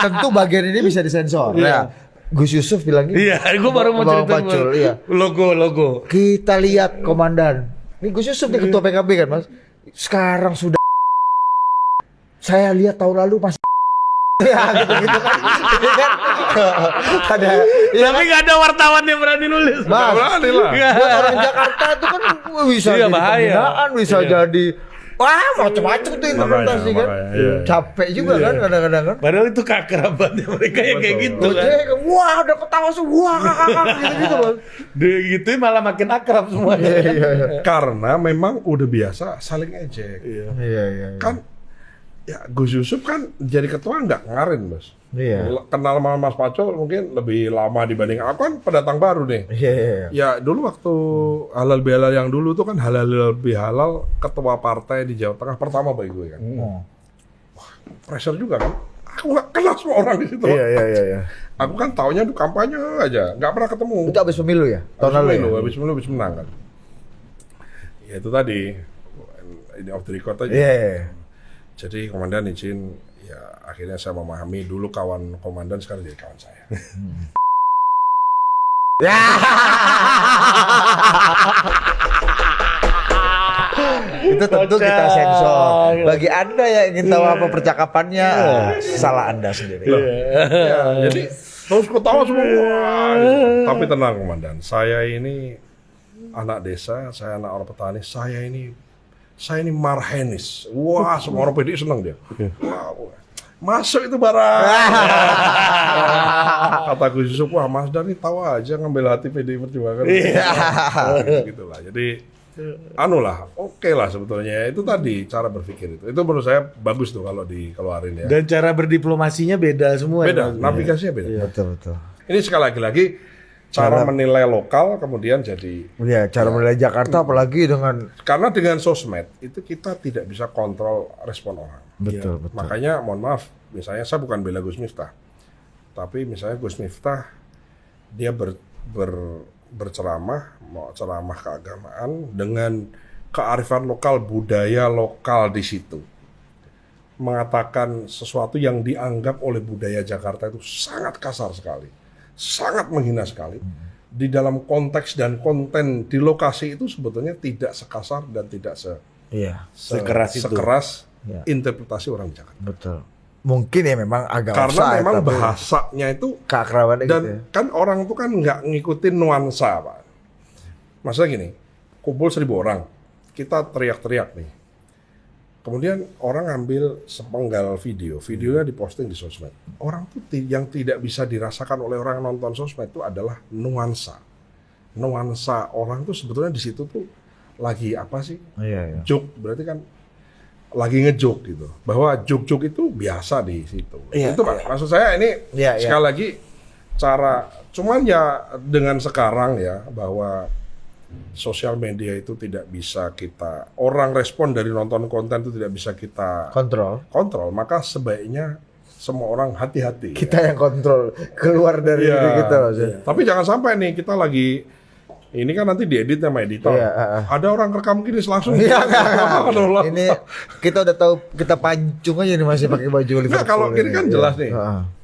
Tentu bagian ini bisa disensor. Ya. Gus Yusuf bilang gitu. Iya, gue baru mau Bang cerita. Pacul, iya. Logo. Kita lihat komandan. Ini Gus Yusuf nih ketua PKB kan, Mas. Sekarang sudah saya lihat tahun lalu masih ya gitu kan. Ini kan ada Tapi nggak ada wartawan yang berani nulis. Mas, berani lah. buat orang Jakarta itu kan bisa Iya, jadi bahaya. pembinaan, bisa jadi macam-macam tuh interpretasi kan. Makanya. Capek juga kan kadang-kadang kan. Padahal itu keakrabannya mereka yang kayak gitu kan. Wah, udah ketawa semua kakak gitu-gitu, Mas. Dia gitu malah makin akrab semuanya. Iya. Karena memang udah biasa saling ejek. Iya. Kan ya Gus Yusuf kan jadi ketua nggak ngarin, Bos. Iya. Kenal sama Mas Pacul mungkin lebih lama dibanding aku kan pendatang baru nih. Iya. Ya dulu waktu halal bihalal yang dulu tuh kan halal bihalal ketua partai di Jawa Tengah pertama bagi gue kan. Pressure juga kan. Aku nggak kenal semua orang di situ. Iya. Aku kan taunya tuh kampanye aja, nggak pernah ketemu. Itu habis pemilu ya? Tahun lalu ya? Habis pemilu, habis menang kan. Ya itu tadi ini off the record aja. Iya. Jadi komandan izin, ya akhirnya saya memahami dulu kawan komandan sekarang jadi kawan saya. Ya. Itu tentu kita sensor. Bagi Anda yang ingin tahu apa percakapannya, salah Anda sendiri. Ya, jadi terus ketawa semua. Tapi tenang komandan, saya ini anak desa, saya anak orang petani, saya ini marhenis. Wah, semua orang PDI senang dia. Wow. Masuk itu barang. Kata Gus Yusuf, wah Mas Dar ini tahu aja ngambil hati PDI Perjuangan. Gitulah. Jadi oke lah sebetulnya. Itu tadi cara berpikir itu. Itu menurut saya bagus tuh kalau dikeluarin ya. Dan cara berdiplomasinya beda semua. Beda, ya, navigasinya beda. Betul. Ini sekali lagi cara menilai lokal kemudian jadi Iya, cara menilai Jakarta apalagi dengan karena dengan sosmed itu kita tidak bisa kontrol respon orang. betul. Makanya mohon maaf, misalnya saya bukan bela Gus Miftah, tapi misalnya Gus Miftah dia berceramah, mau ceramah keagamaan dengan kearifan lokal, budaya lokal di situ, mengatakan sesuatu yang dianggap oleh budaya Jakarta itu sangat kasar sekali, sangat menghina sekali. Di dalam konteks dan konten di lokasi itu sebetulnya tidak sekasar dan tidak sekeras itu. sekeras Ya. interpretasi orang di Jakarta. Betul. Mungkin ya memang agak Karena offside, memang tapi bahasanya itu keakrabannya dan gitu ya. kan orang itu kan nggak ngikutin nuansa, Pak. Maksudnya gini, kumpul 1.000 orang, kita teriak-teriak nih. Kemudian orang ambil sepenggal videonya diposting di sosmed. Orang tuh yang tidak bisa dirasakan oleh orang yang nonton sosmed itu adalah nuansa. Nuansa orang tuh sebetulnya di situ tuh lagi apa sih? Iya. Joke, berarti kan lagi ngejoke gitu. Bahwa joke-joke itu biasa di situ. Iya, Itu Pak, maksud saya ini Iya. sekali lagi cara, cuman ya dengan sekarang ya bahwa sosial media itu tidak bisa kita, orang respon dari nonton konten itu tidak bisa kita kontrol, maka sebaiknya semua orang hati-hati. Kita yang kontrol keluar dari Iya, diri kita loh. iya. Tapi jangan sampai nih kita lagi ini kan nanti diedit sama editor. Iya, Ada orang rekam gini langsung. Iya, Aduh, ini kita udah tahu, kita pancung aja nih masih pakai baju Liverpool. Nah, kalau ini kan jelas nih,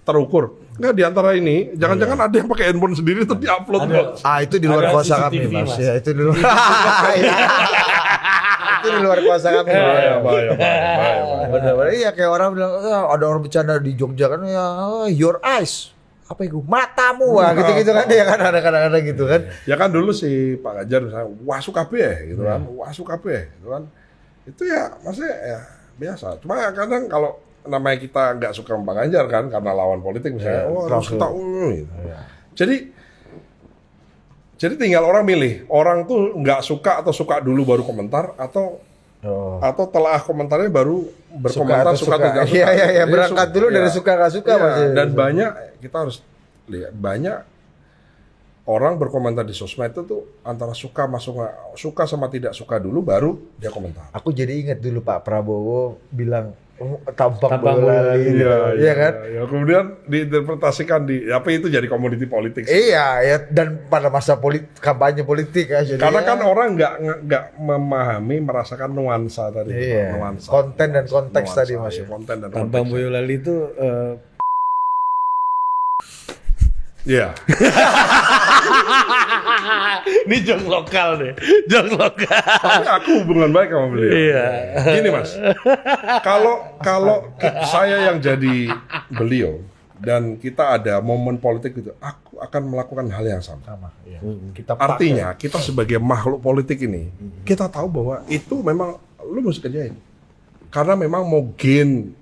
terukur. Nggak, di antara ini, jangan-jangan ada yang pakai handphone sendiri terus diupload. Itu di luar Ada kuasa CCTV, kami, Mas. Mas. Ya, itu di luar. Itu di luar kuasa kami. Bahaya. Benar-benar iya, kayak orang bilang, ada orang bercanda di Jogja kan, ya your eyes. Apa itu? Matamu, wah gitu-gitu kan, ya kan ada kadang-kadang gitu kan. Ya kan dulu si Pak Ganjar misalnya wasu kabeh gitu kan, wasu kabeh gitu kan. Itu ya maksudnya ya biasa. Cuma ya kadang kalau namanya kita nggak suka sama Pak Ganjar kan karena lawan politik misalnya, harus kita gitu. Jadi Jadi tinggal orang milih, orang tuh nggak suka atau suka dulu baru komentar atau telah komentarnya baru berkomentar suka atau tidak suka. Iya, Jadi berangkat dulu dari suka nggak suka Iya, Mas. dan banyak kita harus lihat banyak orang berkomentar di sosmed itu tuh antara suka suka sama tidak suka dulu baru dia komentar. Aku jadi ingat dulu Pak Prabowo bilang tampang Tampang Boyolali. Iya kan? Ya, kemudian diinterpretasikan apa itu jadi komoditi politik. Iya, ya, dan pada masa kampanye politik ya. Jadi Karena ya, kan orang nggak memahami, merasakan nuansa tadi. iya, Nuansa. konten dan konteks Nuansa, tadi Mas. iya, konten dan Tampang konteks. Boyolali itu Iya. ini jok lokal deh. Jok lokal. Tapi aku hubungan baik sama beliau. Iya. Gini Mas, kalau saya yang jadi beliau dan kita ada momen politik itu, aku akan melakukan hal yang sama. Iya. Kita artinya kita sebagai makhluk politik ini, kita tahu bahwa itu memang lu mesti kerjain. Karena memang mau gain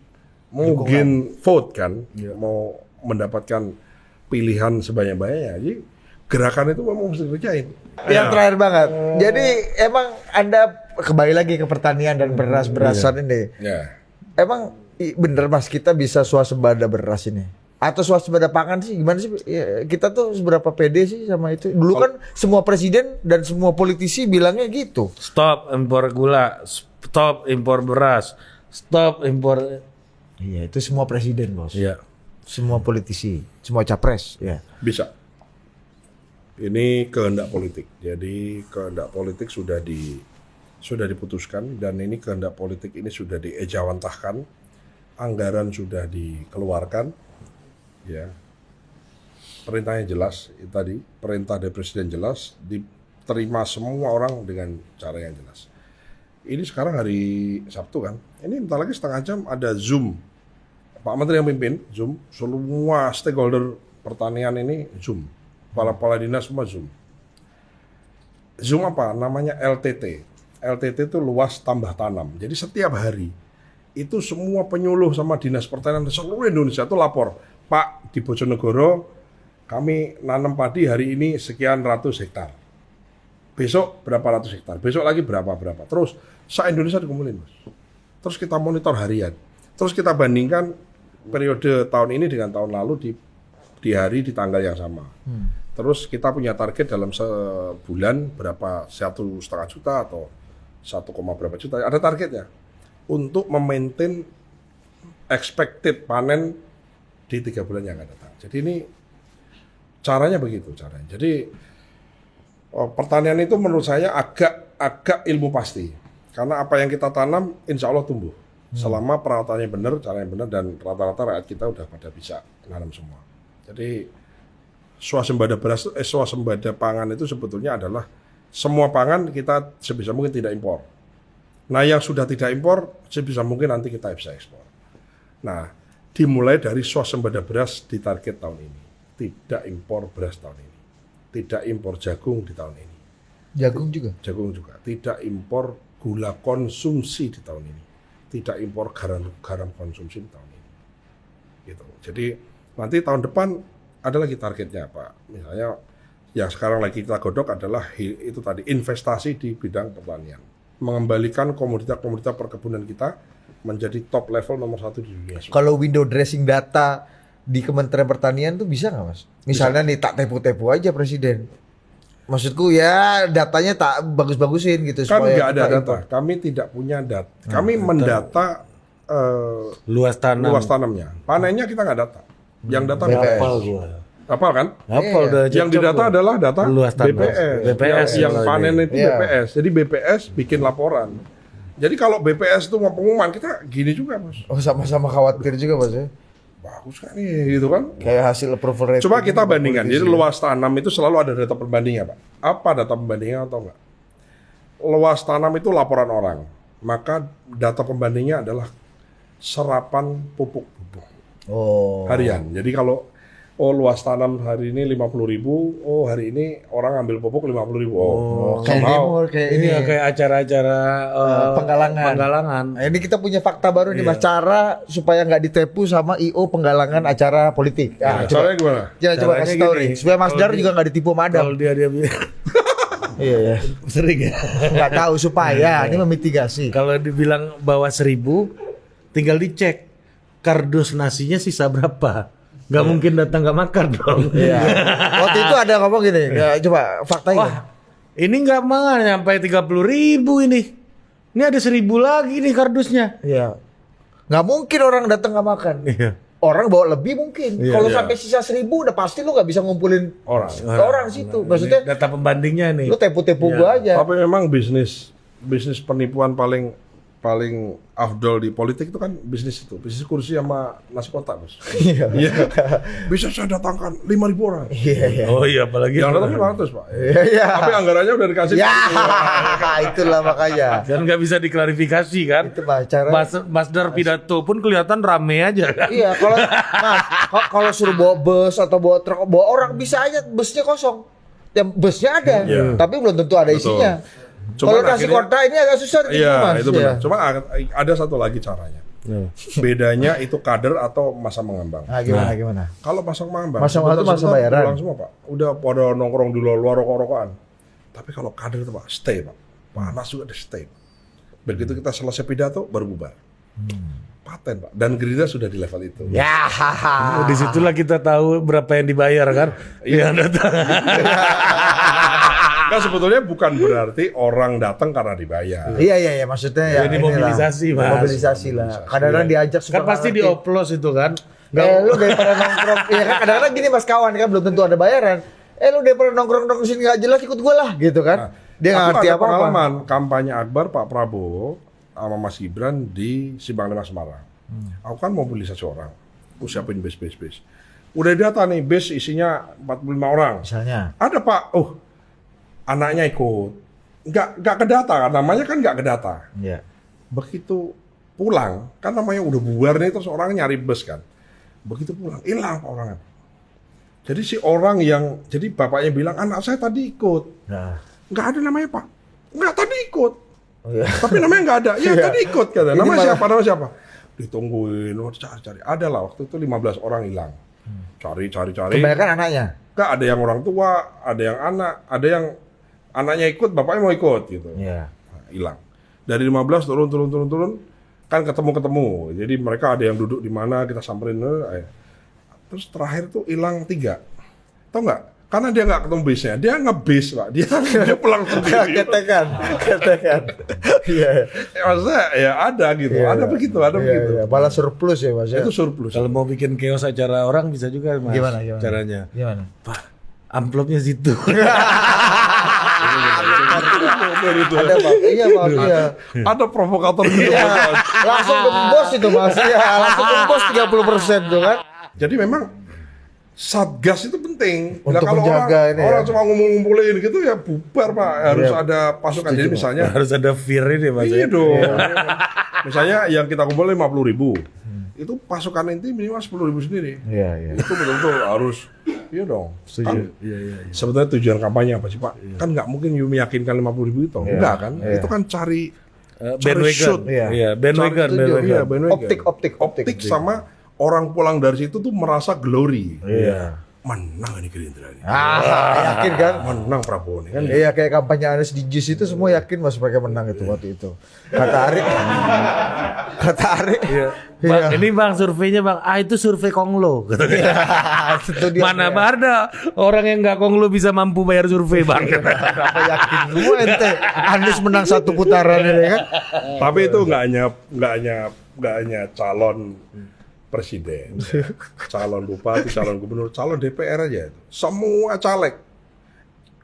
vote kan, mau mendapatkan pilihan sebanyak-banyaknya. Jadi gerakan itu memang mesti kerjain. Yang terakhir banget. Jadi emang Anda kembali lagi ke pertanian dan beras-berasan ini. Ya. Emang bener Mas kita bisa swasembada beras ini? Atau swasembada pangan sih gimana sih? Ya, kita tuh seberapa pede sih sama itu? Dulu kan semua presiden dan semua politisi bilangnya gitu. Stop impor gula, stop impor beras, stop impor. Iya, itu semua presiden, Bos. Iya. Semua politisi, semua capres, ya. Bisa. Ini kehendak politik. Jadi kehendak politik sudah diputuskan dan ini kehendak politik ini sudah diejawantahkan. Anggaran sudah dikeluarkan. Ya. Perintahnya jelas tadi, perintah dari presiden jelas, diterima semua orang dengan cara yang jelas. Ini sekarang hari Sabtu kan. Ini bentar lagi setengah jam ada Zoom. Pak Menteri yang pimpin, Zoom, semua stakeholder pertanian ini Zoom. Kepala-kepala dinas semua Zoom. Zoom apa? Namanya LTT. LTT itu luas tambah tanam. Jadi setiap hari, itu semua penyuluh sama dinas pertanian di seluruh Indonesia itu lapor. Pak, di Bojonegoro, kami nanam padi hari ini sekian ratus hektar. Besok berapa ratus hektar. Besok lagi berapa. Terus, se-Indonesia dikumpulin. Mas. Terus kita monitor harian. Terus kita bandingkan periode tahun ini dengan tahun lalu di hari di tanggal yang sama. Terus kita punya target dalam sebulan berapa 1,5 juta atau 1, berapa juta. Ada targetnya untuk memaintain expected panen di 3 bulan yang akan datang. Jadi ini caranya begitu caranya. Jadi pertanian itu menurut saya agak ilmu pasti. Karena apa yang kita tanam insya Allah tumbuh. Selama perawatannya benar, caranya benar, dan rata-rata rakyat kita udah pada bisa nanam semua. Jadi swasembada beras, swasembada pangan itu sebetulnya adalah semua pangan kita sebisa mungkin tidak impor. Nah yang sudah tidak impor, sebisa mungkin nanti kita bisa ekspor. Nah dimulai dari swasembada beras di target tahun ini. Tidak impor beras tahun ini. Tidak impor jagung di tahun ini. Jagung juga? Jagung juga. Tidak impor gula konsumsi di tahun ini. Tidak impor garam konsumsi di tahun ini. Gitu. Jadi nanti tahun depan ada lagi targetnya Pak. Misalnya yang sekarang lagi kita godok adalah itu tadi investasi di bidang pertanian. Mengembalikan komoditas perkebunan kita menjadi top level nomor 1 di dunia. Kalau window dressing data di Kementerian Pertanian tuh bisa nggak Mas? Misalnya nih tak tepu-tepu aja presiden. Maksudku ya datanya tak bagus-bagusin gitu. Kan supaya nggak ada kita data. Kami tidak punya data. Kami mendata Luas tanam. luas tanamnya. Panennya kita nggak data. Yang data Hafal BPS. gua. Hafal kan? Hafal udah Yang didata adalah data Luas tanam. BPS. BPS yang kalau panen ini. itu Iya. BPS. Jadi BPS bikin laporan. Jadi kalau BPS itu mau pengumuman kita gini juga Mas. Oh sama-sama khawatir juga Mas ya. Bagus kan nih gitu kan. Kayak hasil approval rating. Coba kita buat bandingkan. politisi. Jadi luas tanam itu selalu ada data perbandingnya Pak. Apa data perbandingnya atau enggak? Luas tanam itu laporan orang. Maka data pembandingnya adalah serapan pupuk Oh. harian. Jadi kalau oh luas tanam hari ini 50.000, oh hari ini orang ambil pupuk 50.000. Oh, kayak demo, kayak ini Iya kayak acara-acara penggalangan. Nah, ini kita punya fakta baru nih Mas, cara supaya nggak ditipu sama IO penggalangan acara politik. Nah, caranya gimana? Coba kasih tahu nih, supaya Mas Dar juga nggak ditipu sama Adam. Kalau dia Iya ya. sering ya. Nggak tahu supaya ini memitigasi. Kalau dibilang bawa 1.000, tinggal dicek kardus nasinya sisa berapa. Gak mungkin datang gak makan dong. Iya. Waktu itu ada ngomong gini, ya, coba fakta ini. Wah, ini nggak nyampe 30.000 ini. Ini ada 1.000 lagi nih kardusnya. Iya. Nggak mungkin orang datang nggak makan. Iya. Orang bawa lebih mungkin. Iya, Kalau iya. sampai sisa 1.000 udah pasti lu nggak bisa ngumpulin orang situ. Maksudnya Ini data pembandingnya nih. lu tepu-tepu gua aja. Tapi memang bisnis penipuan paling afdol di politik itu kan bisnis kursi sama nasi kotak, Bos. Iya. Iya. Bisa saya datangkan 5.000 orang. Iya, iya. Oh iya apalagi Yang datang 500, Pak. Iya, iya. Tapi anggarannya udah dikasih. Ya, itulah makanya. dan nggak bisa diklarifikasi kan. Itu Mas, cara. Mas Dar pidato pun kelihatan rame aja kan. Iya, kalau Mas, kalau suruh bawa bus atau bawa truk, bawa orang bisa aja busnya kosong. Ya, busnya ada, tapi belum tentu ada isinya. Kalau nasi akhirnya- kota ini agak susah gitu, Iya, Mas. itu benar. Iya. Cuma ada satu lagi caranya. Bedanya itu kader atau masa mengambang. Nah, gimana? Kalau masa mengambang, Masa mengambang itu masa sebentar bayaran. pulang semua, Pak. Udah pada nongkrong di luar rokok-rokokan. Tapi kalau kader itu, Pak, stay, Pak. Panas juga ada stay, Pak. Begitu kita selesai pidato, baru bubar. Paten, Pak. Dan Gerindra sudah di level itu. Ya, Disitulah kita tahu berapa yang dibayar kan. Iya datang. Kan sebetulnya bukan berarti orang datang karena dibayar. Iya, maksudnya ya. Ini inilah. mobilisasi, Mas. Mobilisasi lah. Kadang-kadang diajak Kan suka pasti nggak ngerti. dioplos itu kan. Lu daripada nongkrong, ya kan kadang-kadang gini Mas kawan kan belum tentu ada bayaran. Lu daripada nongkrong sini nggak jelas ikut gua lah gitu kan. Dia nggak Aku ngerti ada apa-apa. pengalaman kampanye Akbar Pak Prabowo sama Mas Gibran di Simpang 5 Semarang. Aku kan mobilisasi orang. Aku siapin bis. Udah data nih, bis isinya 45 orang. Misalnya. Ada Pak, anaknya ikut. Nggak ke data kan, namanya kan nggak ke data. Iya. Begitu pulang, kan namanya udah bubar nih, terus orang nyari bus kan. Begitu pulang, hilang orangnya. Jadi si orang yang, jadi bapaknya bilang, anak saya tadi ikut. Nah. Nggak ada namanya Pak. Nggak, tadi ikut. Oh, iya. Tapi namanya nggak ada. Ya tadi ikut kata. Ini Nama malah- siapa? Ditungguin, cari. Ada lah, waktu itu 15 orang hilang. Cari. Kebanyakan anaknya. Nggak, ada yang orang tua, ada yang anak, ada yang anaknya ikut, bapaknya mau ikut gitu. Iya. Nah, hilang. Dari 15 turun. Kan ketemu. Jadi mereka ada yang duduk di mana, kita samperin. Terus terakhir tuh hilang 3. Tahu nggak? Karena dia nggak ketemu bisnya, dia nge-bis, Pak. Dia pulang sendiri. Ketekan. Iya. Maksudnya ya ada gitu, ada begitu. Iya. Malah surplus ya Mas. Ya? Itu surplus. Kalau mau bikin chaos acara orang bisa juga Mas. Gimana? Caranya? Gimana? Pak, amplopnya situ. Ada Pak. Iya Pak. Iya. Ada provokator gitu. Iya. Langsung gembos itu Mas. Iya, langsung gembos 30% tuh kan. Jadi memang Satgas itu penting. Untuk kalau menjaga ini orang ya. cuma ngumpul-ngumpulin gitu ya bubar, Pak. Harus ada pasukan. Jadi misalnya, Harus ada fear ini Mas. iya ya. dong. Misalnya yang kita kumpulin 50.000, itu pasukan inti minimal 10.000 sendiri. Iya. Itu betul-betul harus, iya dong. Kan, Iya. sebetulnya tujuan kampanye apa sih, Pak? Kan nggak mungkin you meyakinkan 50.000 itu, enggak kan? Iya. Itu kan cari Bandwagon. shoot. Iya. Bandwagon. Iya, bandwagon. Optik. Sama orang pulang dari situ tuh merasa glory. Iya. Menang ini Gerindra ini. Yakin kan? Menang Prabowo nih kan. Iya kayak kampanye Anies di JIS itu semua yakin Mas mereka menang itu waktu itu. Kata Ari. Iya. Bang, ini Bang surveinya Bang. Itu survei Konglo. Itu dia. Mana ada orang yang nggak Konglo bisa mampu bayar survei Bang. Kenapa yakin semua ente Anies menang 1 putaran ini kan? Tapi itu nggak hanya calon presiden, calon bupati, calon gubernur, calon DPR aja itu. Semua caleg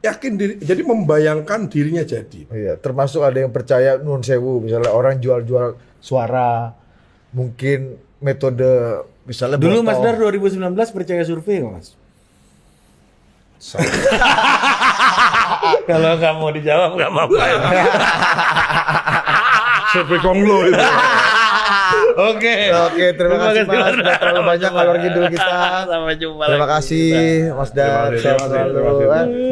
yakin diri, jadi membayangkan dirinya jadi. Iya, termasuk ada yang percaya nun sewu misalnya orang jual-jual suara mungkin metode misalnya Dulu botol. Mas Dar 2019 percaya survei nggak Mas? Kalau nggak mau dijawab nggak apa-apa. Survei Konglo itu. Oke. Oke, terima kasih Mas. Sudah terlalu banyak ngalor ngidul kita. Sampai jumpa Terima lagi. kasih Mas Dan. Sehat selalu.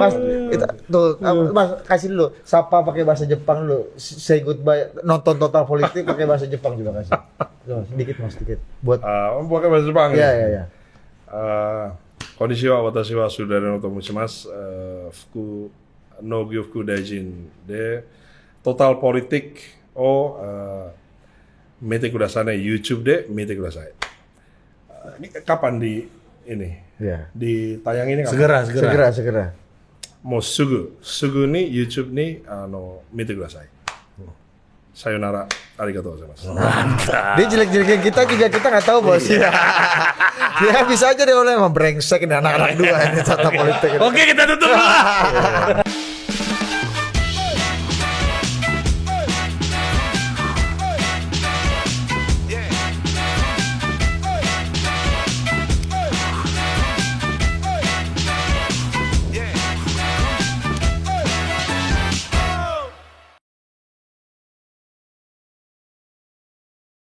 Mas, kita tuh Mas kasih dulu sapa pakai bahasa Jepang dulu. Say goodbye. Nonton Total Politik pakai bahasa Jepang juga kasih. Tuh, sedikit Mas, sedikit. Buat Pakai bahasa Jepang Iya, ya? iya, iya. Konnichiwa, watashi wa Sudara no Tomushimasu. Fuku no Gyufuku Daijin de Total Politik mete kudasai YouTube de mete kudasai. Ini kapan ini? Iya. Ditayang ini kapan? Segera. Mau sugu nih YouTube nih mete kudasai. Sayonara, arigatou gozaimasu. Dia jelek-jelekin kita juga kita nggak tahu bos. Ya bisa aja dia oleh membrengsek ini anak-anak dua ini Total Politik. Oke, kita tutup dulu.